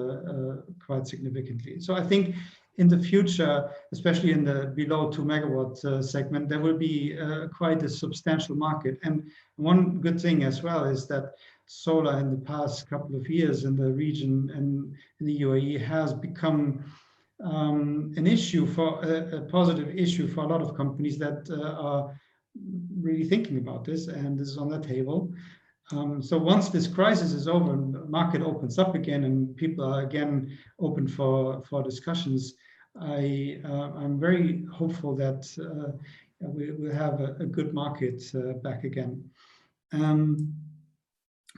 quite significantly. So I think in the future, especially in the below 2 megawatt segment, there will be quite a substantial market. And one good thing as well is that solar in the past couple of years in the region and in the UAE has become an issue, for a positive issue for a lot of companies that are really thinking about this, and this is on the table. So once this crisis is over and the market opens up again and people are again open for discussions, I'm very hopeful that we'll have a good market back again.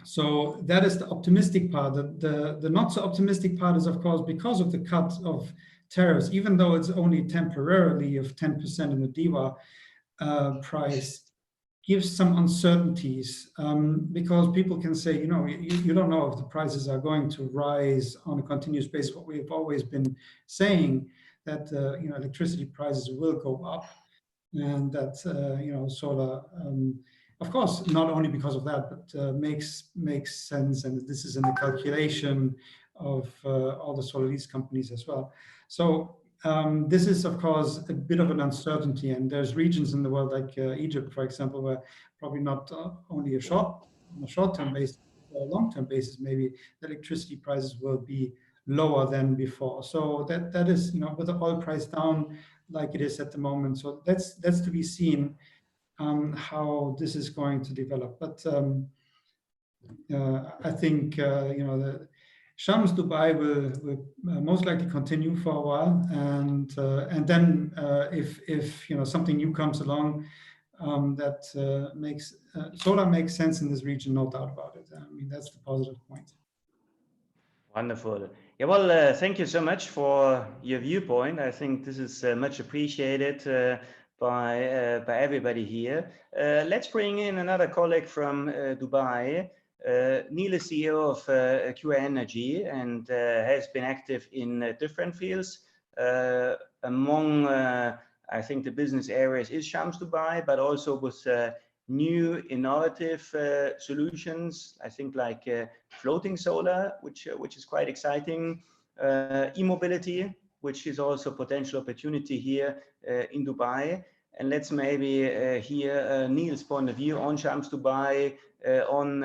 So that is the optimistic part. The not so optimistic part is, of course, because of the cut of tariffs, even though it's only temporarily of 10% in the DEWA price, gives some uncertainties, because people can say, you don't know if the prices are going to rise on a continuous basis. What we've always been saying, that electricity prices will go up, and that solar, of course, not only because of that, but makes sense, and this is in the calculation of all the solar lease companies as well. So this is, of course, a bit of an uncertainty, and there's regions in the world like Egypt, for example, where probably not only a short on a short-term basis, or long-term basis, maybe the electricity prices will be lower than before. So that is, with the oil price down like it is at the moment. So that's to be seen how this is going to develop. But I think the Shams Dubai will most likely continue for a while, and then if something new comes along that makes solar makes sense in this region, no doubt about it. I mean, that's the positive point. Wonderful. Yeah, well, thank you so much for your viewpoint. I think this is much appreciated by everybody here. Let's bring in another colleague from Dubai. Neil is CEO of QA Energy and has been active in different fields. Among, I think, the business areas is Shams Dubai, but also with new innovative solutions, I think, like floating solar, which is quite exciting, e-mobility, which is also a potential opportunity here in Dubai. And let's maybe hear Neil's point of view on Shams Dubai, on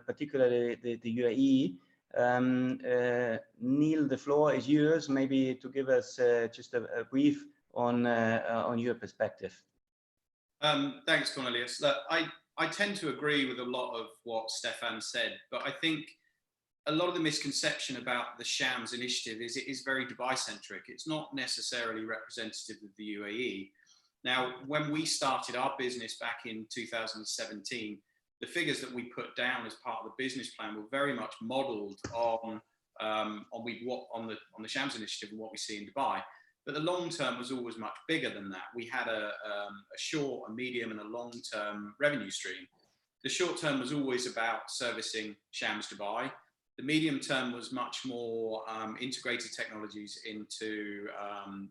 particularly the UAE. Neil, the floor is yours, maybe to give us just a brief on your perspective. Thanks, Cornelius. Look, I tend to agree with a lot of what Stefan said, but I think a lot of the misconception about the Shams initiative is it is very Dubai-centric. It's not necessarily representative of the UAE. Now, when we started our business back in 2017, the figures that we put down as part of the business plan were very much modelled on the Shams initiative and what we see in Dubai. But the long term was always much bigger than that. We had a short, a medium, and a long term revenue stream. The short term was always about servicing Shams Dubai. The medium term was much more integrated technologies into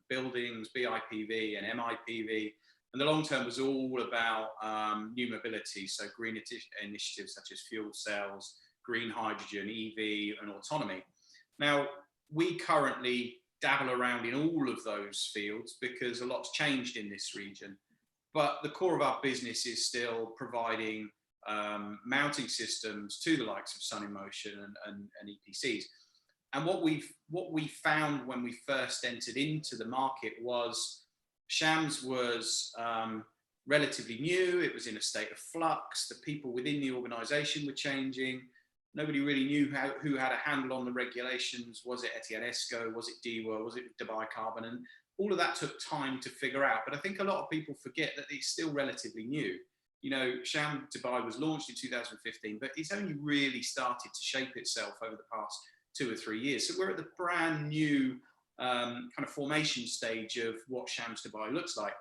buildings, BIPV and MIPV. And the long term was all about new mobility, so green initiatives such as fuel cells, green hydrogen, EV, and autonomy. Now, we currently dabble around in all of those fields because a lot's changed in this region. But the core of our business is still providing mounting systems to the likes of Sun in Motion and EPCs. And what we found when we first entered into the market was Shams was relatively new. It was in a state of flux. The people within the organization were changing. Nobody really knew who had a handle on the regulations. Was it Etihad ESCO? Was it DEWA? Was it Dubai Carbon? And all of that took time to figure out. But I think a lot of people forget that it's still relatively new. Shams Dubai was launched in 2015, but it's only really started to shape itself over the past 2 or 3 years. So we're at the brand new kind of formation stage of what Shams Dubai looks like.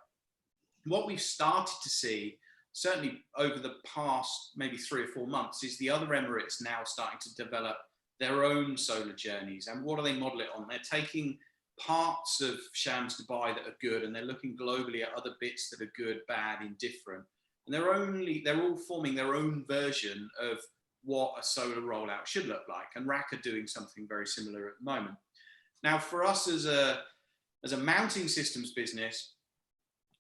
What we've started to see, certainly over the past maybe 3 or 4 months, is the other Emirates now starting to develop their own solar journeys. And what do they model it on? They're taking parts of Shams Dubai that are good, and they're looking globally at other bits that are good, bad, indifferent. And they're all forming their own version of what a solar rollout should look like. And RAC are doing something very similar at the moment. Now, for us as a mounting systems business,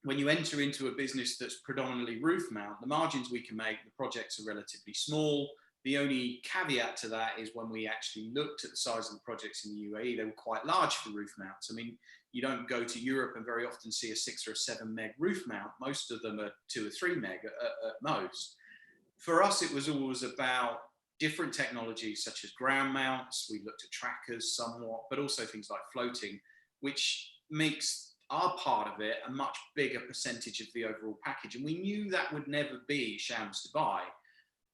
when you enter into a business that's predominantly roof mount, the margins we can make, the projects are relatively small. The only caveat to that is when we actually looked at the size of the projects in the UAE, they were quite large for roof mounts. I mean, you don't go to Europe and very often see a 6 or a 7 meg roof mount. Most of them are 2 or 3 meg at most. For us, it was always about different technologies such as ground mounts. We looked at trackers somewhat, but also things like floating, which makes our part of it a much bigger percentage of the overall package. And we knew that would never be Shams Dubai,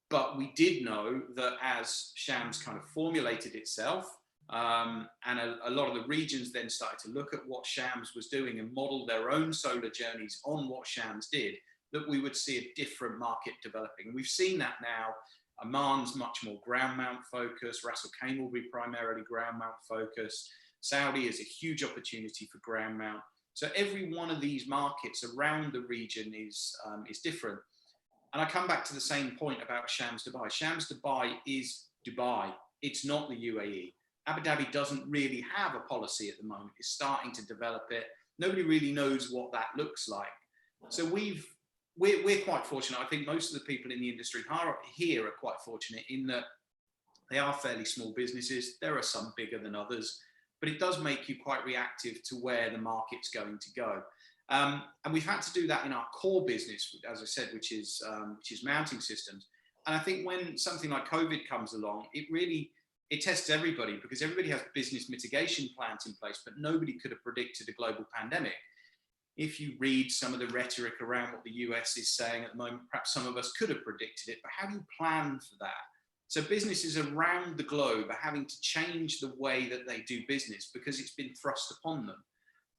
but we did know that as Shams kind of formulated itself, and a lot of the regions then started to look at what Shams was doing and model their own solar journeys on what Shams did, that we would see a different market developing. And we've seen that now. Oman's much more ground mount focused. Ras Al Khaimah will be primarily ground mount focused. Saudi is a huge opportunity for ground mount. So every one of these markets around the region is different. And I come back to the same point about Shams Dubai. Shams Dubai is Dubai. It's not the UAE. Abu Dhabi doesn't really have a policy at the moment. It's starting to develop it. Nobody really knows what that looks like. So we've we're quite fortunate. I think most of the people in the industry here are quite fortunate in that they are fairly small businesses. There are some bigger than others, but it does make you quite reactive to where the market's going to go. And we've had to do that in our core business, as I said, which is mounting systems. And I think when something like COVID comes along, it tests everybody, because everybody has business mitigation plans in place, but nobody could have predicted a global pandemic. If you read some of the rhetoric around what the US is saying at the moment, perhaps some of us could have predicted it, but how do you plan for that? So businesses around the globe are having to change the way that they do business because it's been thrust upon them.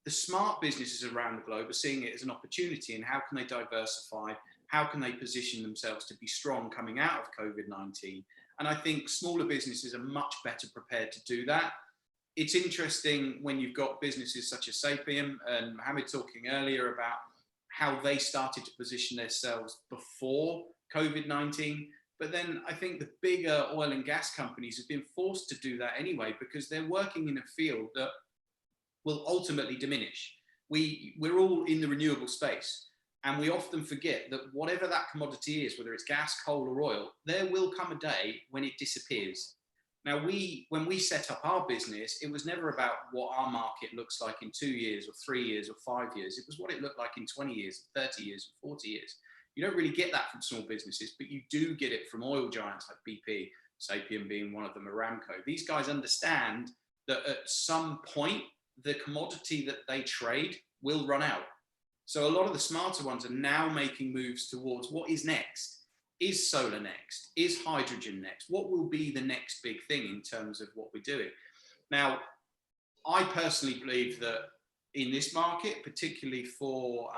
The smart businesses around the globe are seeing it as an opportunity, and how can they diversify? How can they position themselves to be strong coming out of COVID-19? And I think smaller businesses are much better prepared to do that. It's interesting when you've got businesses such as Sapiem and Mohammed talking earlier about how they started to position themselves before COVID-19. But then I think the bigger oil and gas companies have been forced to do that anyway, because they're working in a field that will ultimately diminish. We're all in the renewable space, and we often forget that whatever that commodity is, whether it's gas, coal or oil, there will come a day when it disappears. Now, when we set up our business, it was never about what our market looks like in 2 years or 3 years or 5 years. It was what it looked like in 20 years, 30 years, 40 years. You don't really get that from small businesses, but you do get it from oil giants like BP, Sapiem being one of them, Aramco. These guys understand that at some point, the commodity that they trade will run out. So a lot of the smarter ones are now making moves towards what is next. Is solar next? Is hydrogen next? What will be the next big thing in terms of what we're doing? Now, I personally believe that in this market, particularly for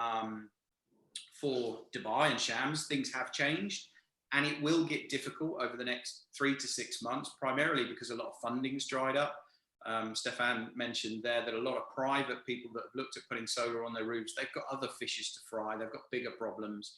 Dubai and Shams, things have changed, and it will get difficult over the next 3 to 6 months, primarily because a lot of funding's dried up. Stefan mentioned there that a lot of private people that have looked at putting solar on their roofs, they've got other fishes to fry, they've got bigger problems.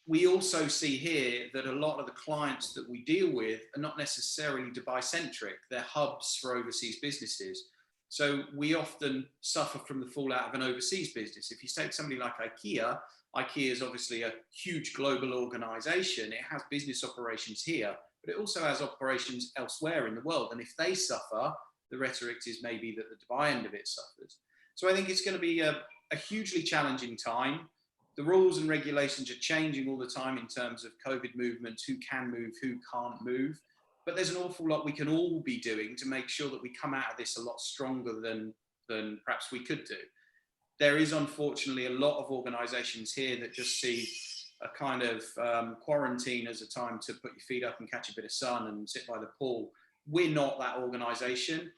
We also see here that a lot of the clients that we deal with are not necessarily Dubai-centric, they're hubs for overseas businesses. So we often suffer from the fallout of an overseas business. If you take somebody like IKEA, IKEA is obviously a huge global organization. It has business operations here, but it also has operations elsewhere in the world. And if they suffer, the rhetoric is maybe that the Dubai end of it suffers. So I think it's going to be a hugely challenging time. The rules and regulations are changing all the time in terms of COVID movements, who can move, who can't move. But there's an awful lot we can all be doing to make sure that we come out of this a lot stronger than perhaps we could do. There is unfortunately a lot of organizations here that just see a kind of quarantine as a time to put your feet up and catch a bit of sun and sit by the pool. We're not that organization.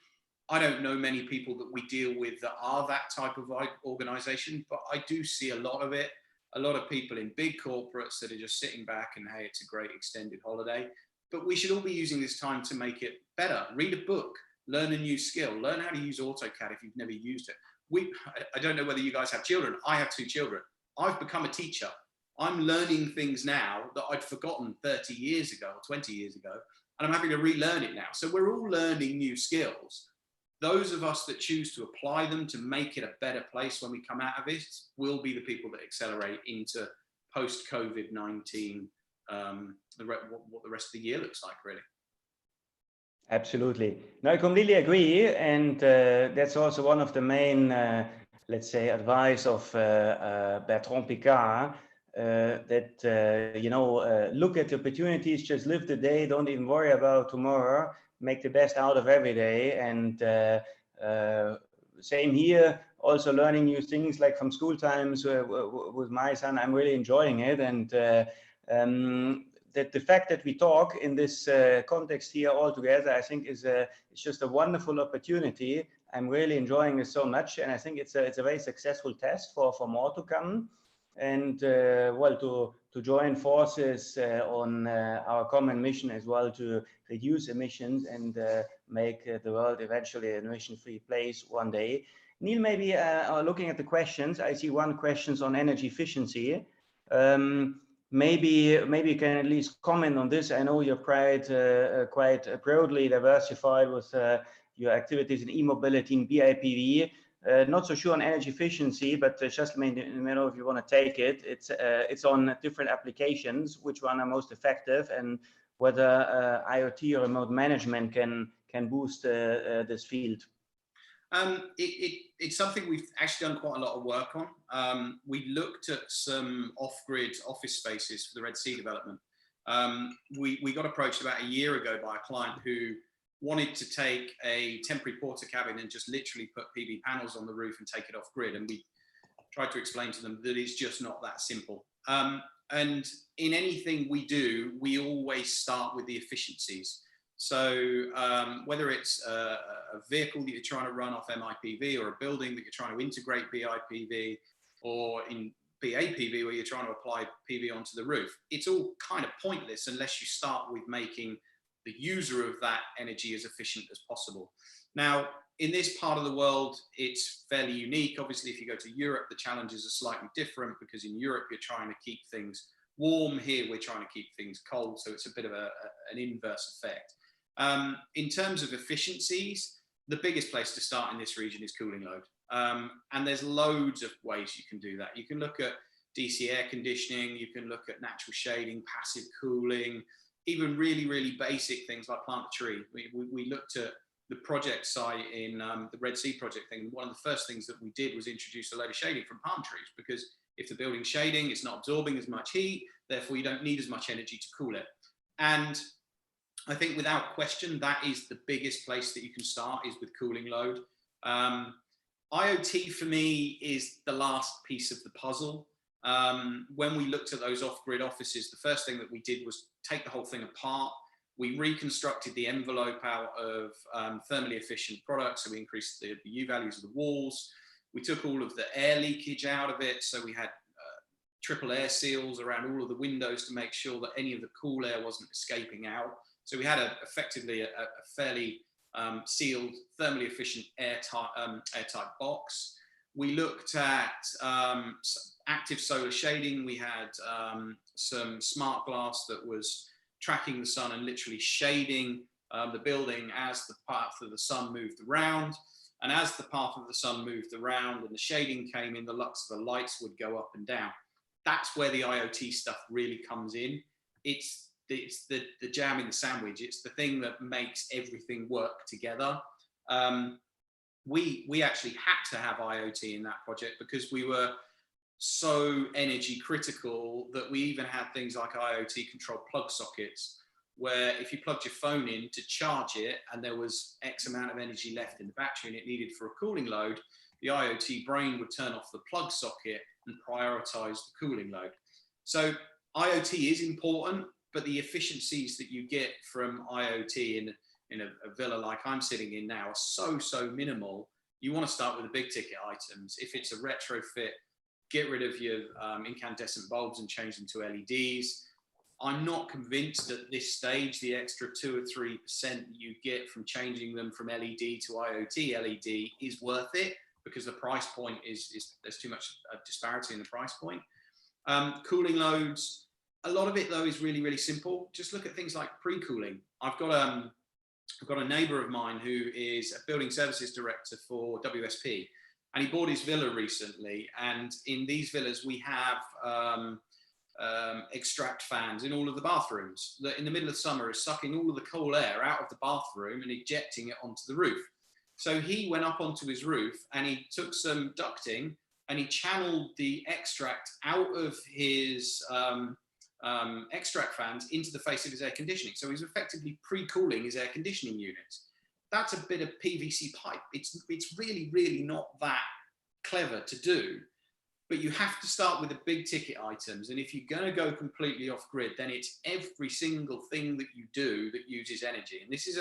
I don't know many people that we deal with that are that type of organization, but I do see a lot of it. A lot of people in big corporates that are just sitting back and, hey, it's a great extended holiday. But we should all be using this time to make it better. Read a book, learn a new skill, learn how to use AutoCAD if you've never used it. I don't know whether you guys have children. I have 2 children. I've become a teacher. I'm learning things now that I'd forgotten 30 years ago or 20 years ago, and I'm having to relearn it now. So we're all learning new skills. Those of us that choose to apply them to make it a better place when we come out of it will be the people that accelerate into post-COVID-19, what the rest of the year looks like, really. Absolutely. No, I completely agree. And that's also one of the main, let's say, advice of Bertrand Piccard, that, look at the opportunities, just live the day, don't even worry about tomorrow, make the best out of every day. And same here, also learning new things like from school times with my son, I'm really enjoying it. And that the fact that we talk in this context here all together, I think is it's just a wonderful opportunity. I'm really enjoying it so much, and I think it's a very successful test for more to come. And well, to join forces on our common mission as well, to reduce emissions and make the world eventually an emission-free place one day. Neil, maybe looking at the questions, I see one question on energy efficiency. Maybe you can at least comment on this. I know you're quite broadly diversified with your activities in e-mobility and BIPV. not so sure on energy efficiency, but just in the middle, if you want to take it, it's on different applications, which one are most effective, and whether IoT or remote management can boost this field. It's something we've actually done quite a lot of work on. We looked at some off-grid office spaces for the Red Sea development. We got approached about a year ago by a client who wanted to take a temporary porta cabin and just literally put PV panels on the roof and take it off grid. And we tried to explain to them that it's just not that simple. And in anything we do, we always start with the efficiencies. So whether it's a vehicle that you're trying to run off MIPV, or a building that you're trying to integrate BIPV, or in BAPV where you're trying to apply PV onto the roof, it's all kind of pointless unless you start with making the user of that energy as efficient as possible. Now, in this part of the world, it's fairly unique. Obviously, if you go to Europe, the challenges are slightly different, because in Europe, you're trying to keep things warm. Here, we're trying to keep things cold. So it's a bit of an inverse effect. In terms of efficiencies, the biggest place to start in this region is cooling load. And there's loads of ways you can do that. You can look at DC air conditioning, you can look at natural shading, passive cooling, even really, really basic things like plant a tree. We looked at the project site in the Red Sea project thing. One of the first things that we did was introduce a load of shading from palm trees, because if the building's shading, it's not absorbing as much heat, therefore you don't need as much energy to cool it. And I think without question, that is the biggest place that you can start, is with cooling load. IoT for me is the last piece of the puzzle. When we looked at those off-grid offices, the first thing that we did was take the whole thing apart. We reconstructed the envelope out of thermally efficient products. So we increased the U values of the walls. We took all of the air leakage out of it. So we had triple air seals around all of the windows to make sure that any of the cool air wasn't escaping out. So we had effectively a fairly sealed, thermally efficient airtight box. We looked at active solar shading. We had some smart glass that was tracking the sun and literally shading the building as the path of the sun moved around. And as the path of the sun moved around and the shading came in, the lux of the lights would go up and down. That's where the IoT stuff really comes in. It's the jam in the sandwich. It's the thing that makes everything work together. We actually had to have IoT in that project because we were so energy critical that we even had things like IoT controlled plug sockets, where if you plugged your phone in to charge it and there was X amount of energy left in the battery and it needed for a cooling load, the IoT brain would turn off the plug socket and prioritize the cooling load. So IoT is important, but the efficiencies that you get from IoT in a villa like I'm sitting in now are so minimal. You want to start with the big ticket items. If it's a retrofit, get rid of your incandescent bulbs and change them to LEDs. I'm not convinced at this stage the extra 2 or 3% you get from changing them from LED to IoT LED is worth it, because the price point there's too much disparity in the price point. Cooling loads, a lot of it though is really, really simple. Just look at things like pre-cooling. I've got a neighbor of mine who is a building services director for WSP, and he bought his villa recently. And in these villas, we have extract fans in all of the bathrooms that in the middle of summer is sucking all of the cool air out of the bathroom and ejecting it onto the roof. So he went up onto his roof and he took some ducting and he channeled the extract out of his extract fans into the face of his air conditioning. So he's effectively pre-cooling his air conditioning units. That's a bit of PVC pipe. It's really, really not that clever to do, but you have to start with the big ticket items. And if you're going to go completely off grid, then it's every single thing that you do that uses energy. And this is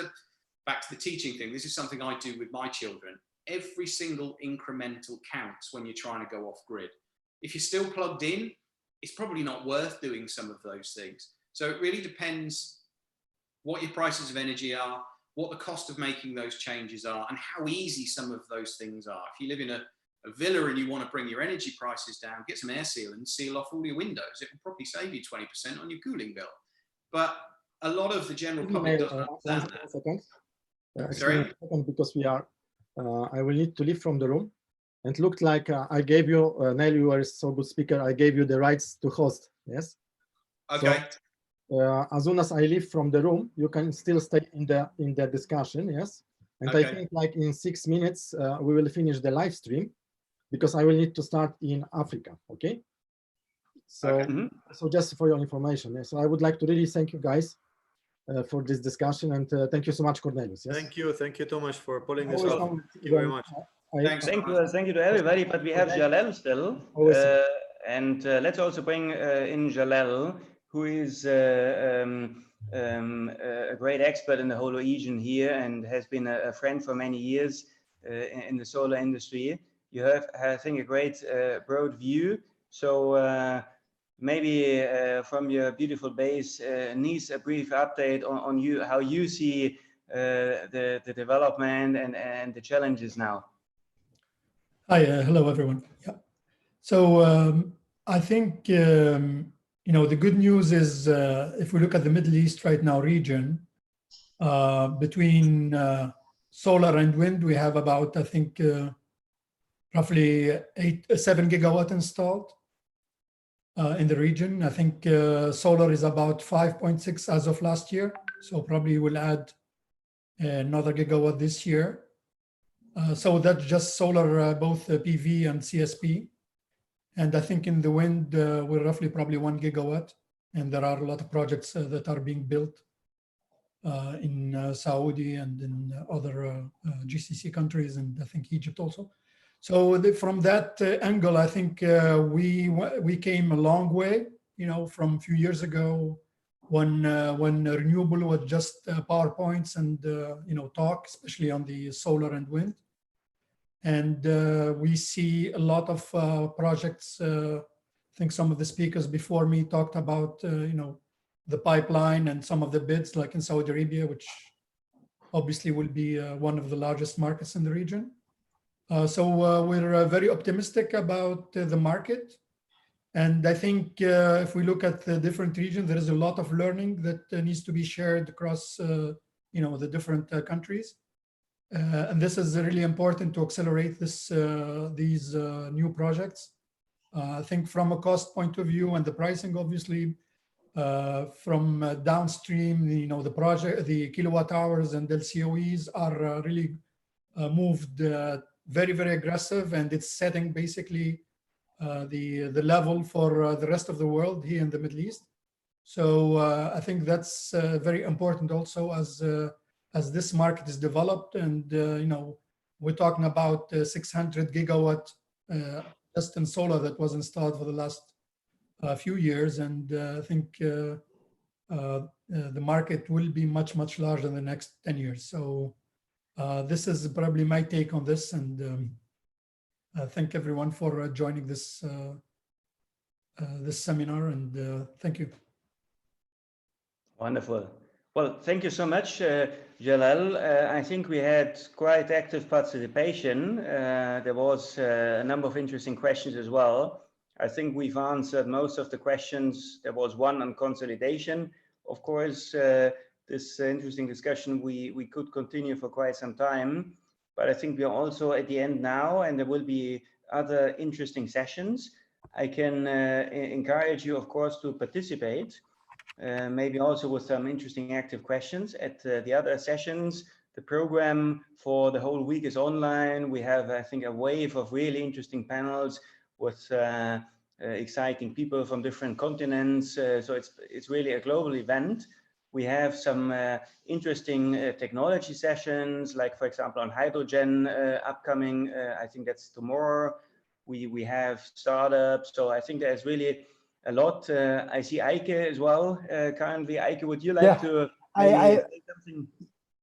back to the teaching thing. This is something I do with my children. Every single incremental counts when you're trying to go off grid. If you're still plugged in, it's probably not worth doing some of those things. So it really depends what your prices of energy are, what the cost of making those changes are, and how easy some of those things are. If you live in a villa and you want to bring your energy prices down, get some air seal and seal off all your windows. It will probably save you 20% on your cooling bill. But a lot of the general public doesn't understand that. Sorry? Because we are, I will need to leave from the room. And it looked like I gave you, Neil, you are so good speaker, I gave you the rights to host, yes? Okay. So, as soon as I leave from the room, you can still stay in the discussion, yes? And Okay. I think like in 6 minutes, we will finish the live stream because I will need to start in Africa, okay? So, Okay. So just for your information, yes? So I would like to really thank you guys for this discussion, and thank you so much, Cornelius. Yes? Thank you, Tomas, for pulling this Always off. Thank you very much. Thanks. Thank you to everybody, but we have Jalal still. And let's also bring in Jalal, who is a great expert in the whole region here and has been a friend for many years in the solar industry. You have, I think, a great broad view. So maybe from your beautiful base, Nice, a brief update on you, how you see the development and the challenges now. Hi, hello everyone. Yeah. So I think you know, the good news is if we look at the Middle East right now region, between solar and wind, we have about, I think, roughly 7 gigawatt installed in the region. I think solar is about 5.6 as of last year. So probably we'll add another gigawatt this year. So that's just solar, both PV and CSP. And I think in the wind, we're roughly probably 1 gigawatt. And there are a lot of projects that are being built in Saudi and in other GCC countries, and I think Egypt also. So from that angle, I think we came a long way, you know, from a few years ago when renewable was just PowerPoints and you know, talk, especially on the solar and wind. And we see a lot of projects. I think some of the speakers before me talked about you know, the pipeline and some of the bids, like in Saudi Arabia, which obviously will be one of the largest markets in the region. So we're very optimistic about the market. And I think if we look at the different regions, there is a lot of learning that needs to be shared across you know, the different countries. And this is really important to accelerate these new projects. I think from a cost point of view and the pricing, obviously, from downstream, you know, the project, the kilowatt hours and LCOEs are really moved very, very aggressive, and it's setting basically the level for the rest of the world here in the Middle East. So I think that's very important also as this market is developed, and you know, we're talking about 600 gigawatt just in solar that was installed for the last few years, and I think the market will be much, much larger in the next 10 years. So this is probably my take on this, and thank everyone for joining this this seminar, and thank you. Wonderful. Well, thank you so much, Jalal. I think we had quite active participation. There was a number of interesting questions as well. I think we've answered most of the questions. There was one on consolidation. Of course, this interesting discussion, we could continue for quite some time, but I think we are also at the end now, and there will be other interesting sessions. I can encourage you, of course, to participate. Maybe also with some interesting active questions at the other sessions. The program for the whole week is online. We have, I think, a wave of really interesting panels with exciting people from different continents. So it's really a global event. We have some interesting technology sessions, like, for example, on hydrogen upcoming. I think that's tomorrow. We have startups. So I think there's really a lot. I see Eike as well currently. Eike, would you like to say something?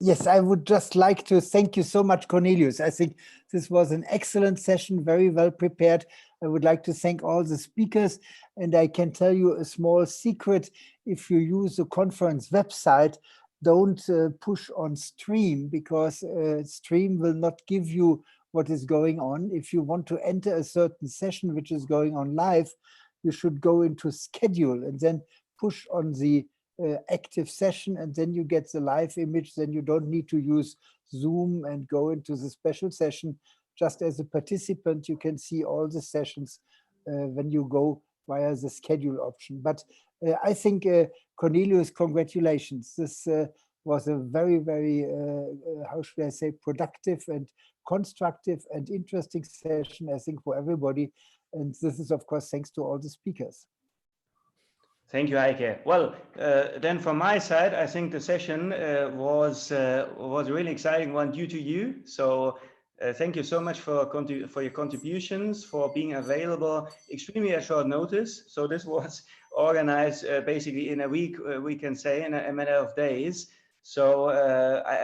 Yes, I would just like to thank you so much, Cornelius. I think this was an excellent session, very well prepared. I would like to thank all the speakers, and I can tell you a small secret. If you use the conference website, don't push on stream, because stream will not give you what is going on. If you want to enter a certain session which is going on live, you should go into schedule and then push on the active session, and then you get the live image. Then you don't need to use Zoom and go into the special session. just as a participant, you can see all the sessions when you go via the schedule option. But I think, Cornelius, congratulations. This was a very, very, how should I say, productive and constructive and interesting session, I think, for everybody. And this is, of course, thanks to all the speakers. Thank you, Heike. Well, then from my side, I think the session was a really exciting one due to you. So thank you so much for your contributions, for being available extremely at short notice. So this was organized basically in a week, we can say, in a matter of days. So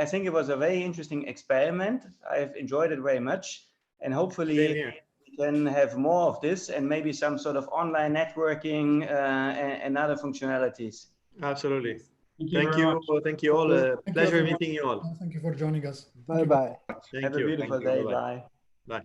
I think it was a very interesting experiment. I've enjoyed it very much, and hopefully we can have more of this and maybe some sort of online networking and other functionalities. Absolutely. Thank you all. Thank Pleasure you, meeting you all. Thank you for joining us. Bye-bye. Have a beautiful day. Bye. Bye.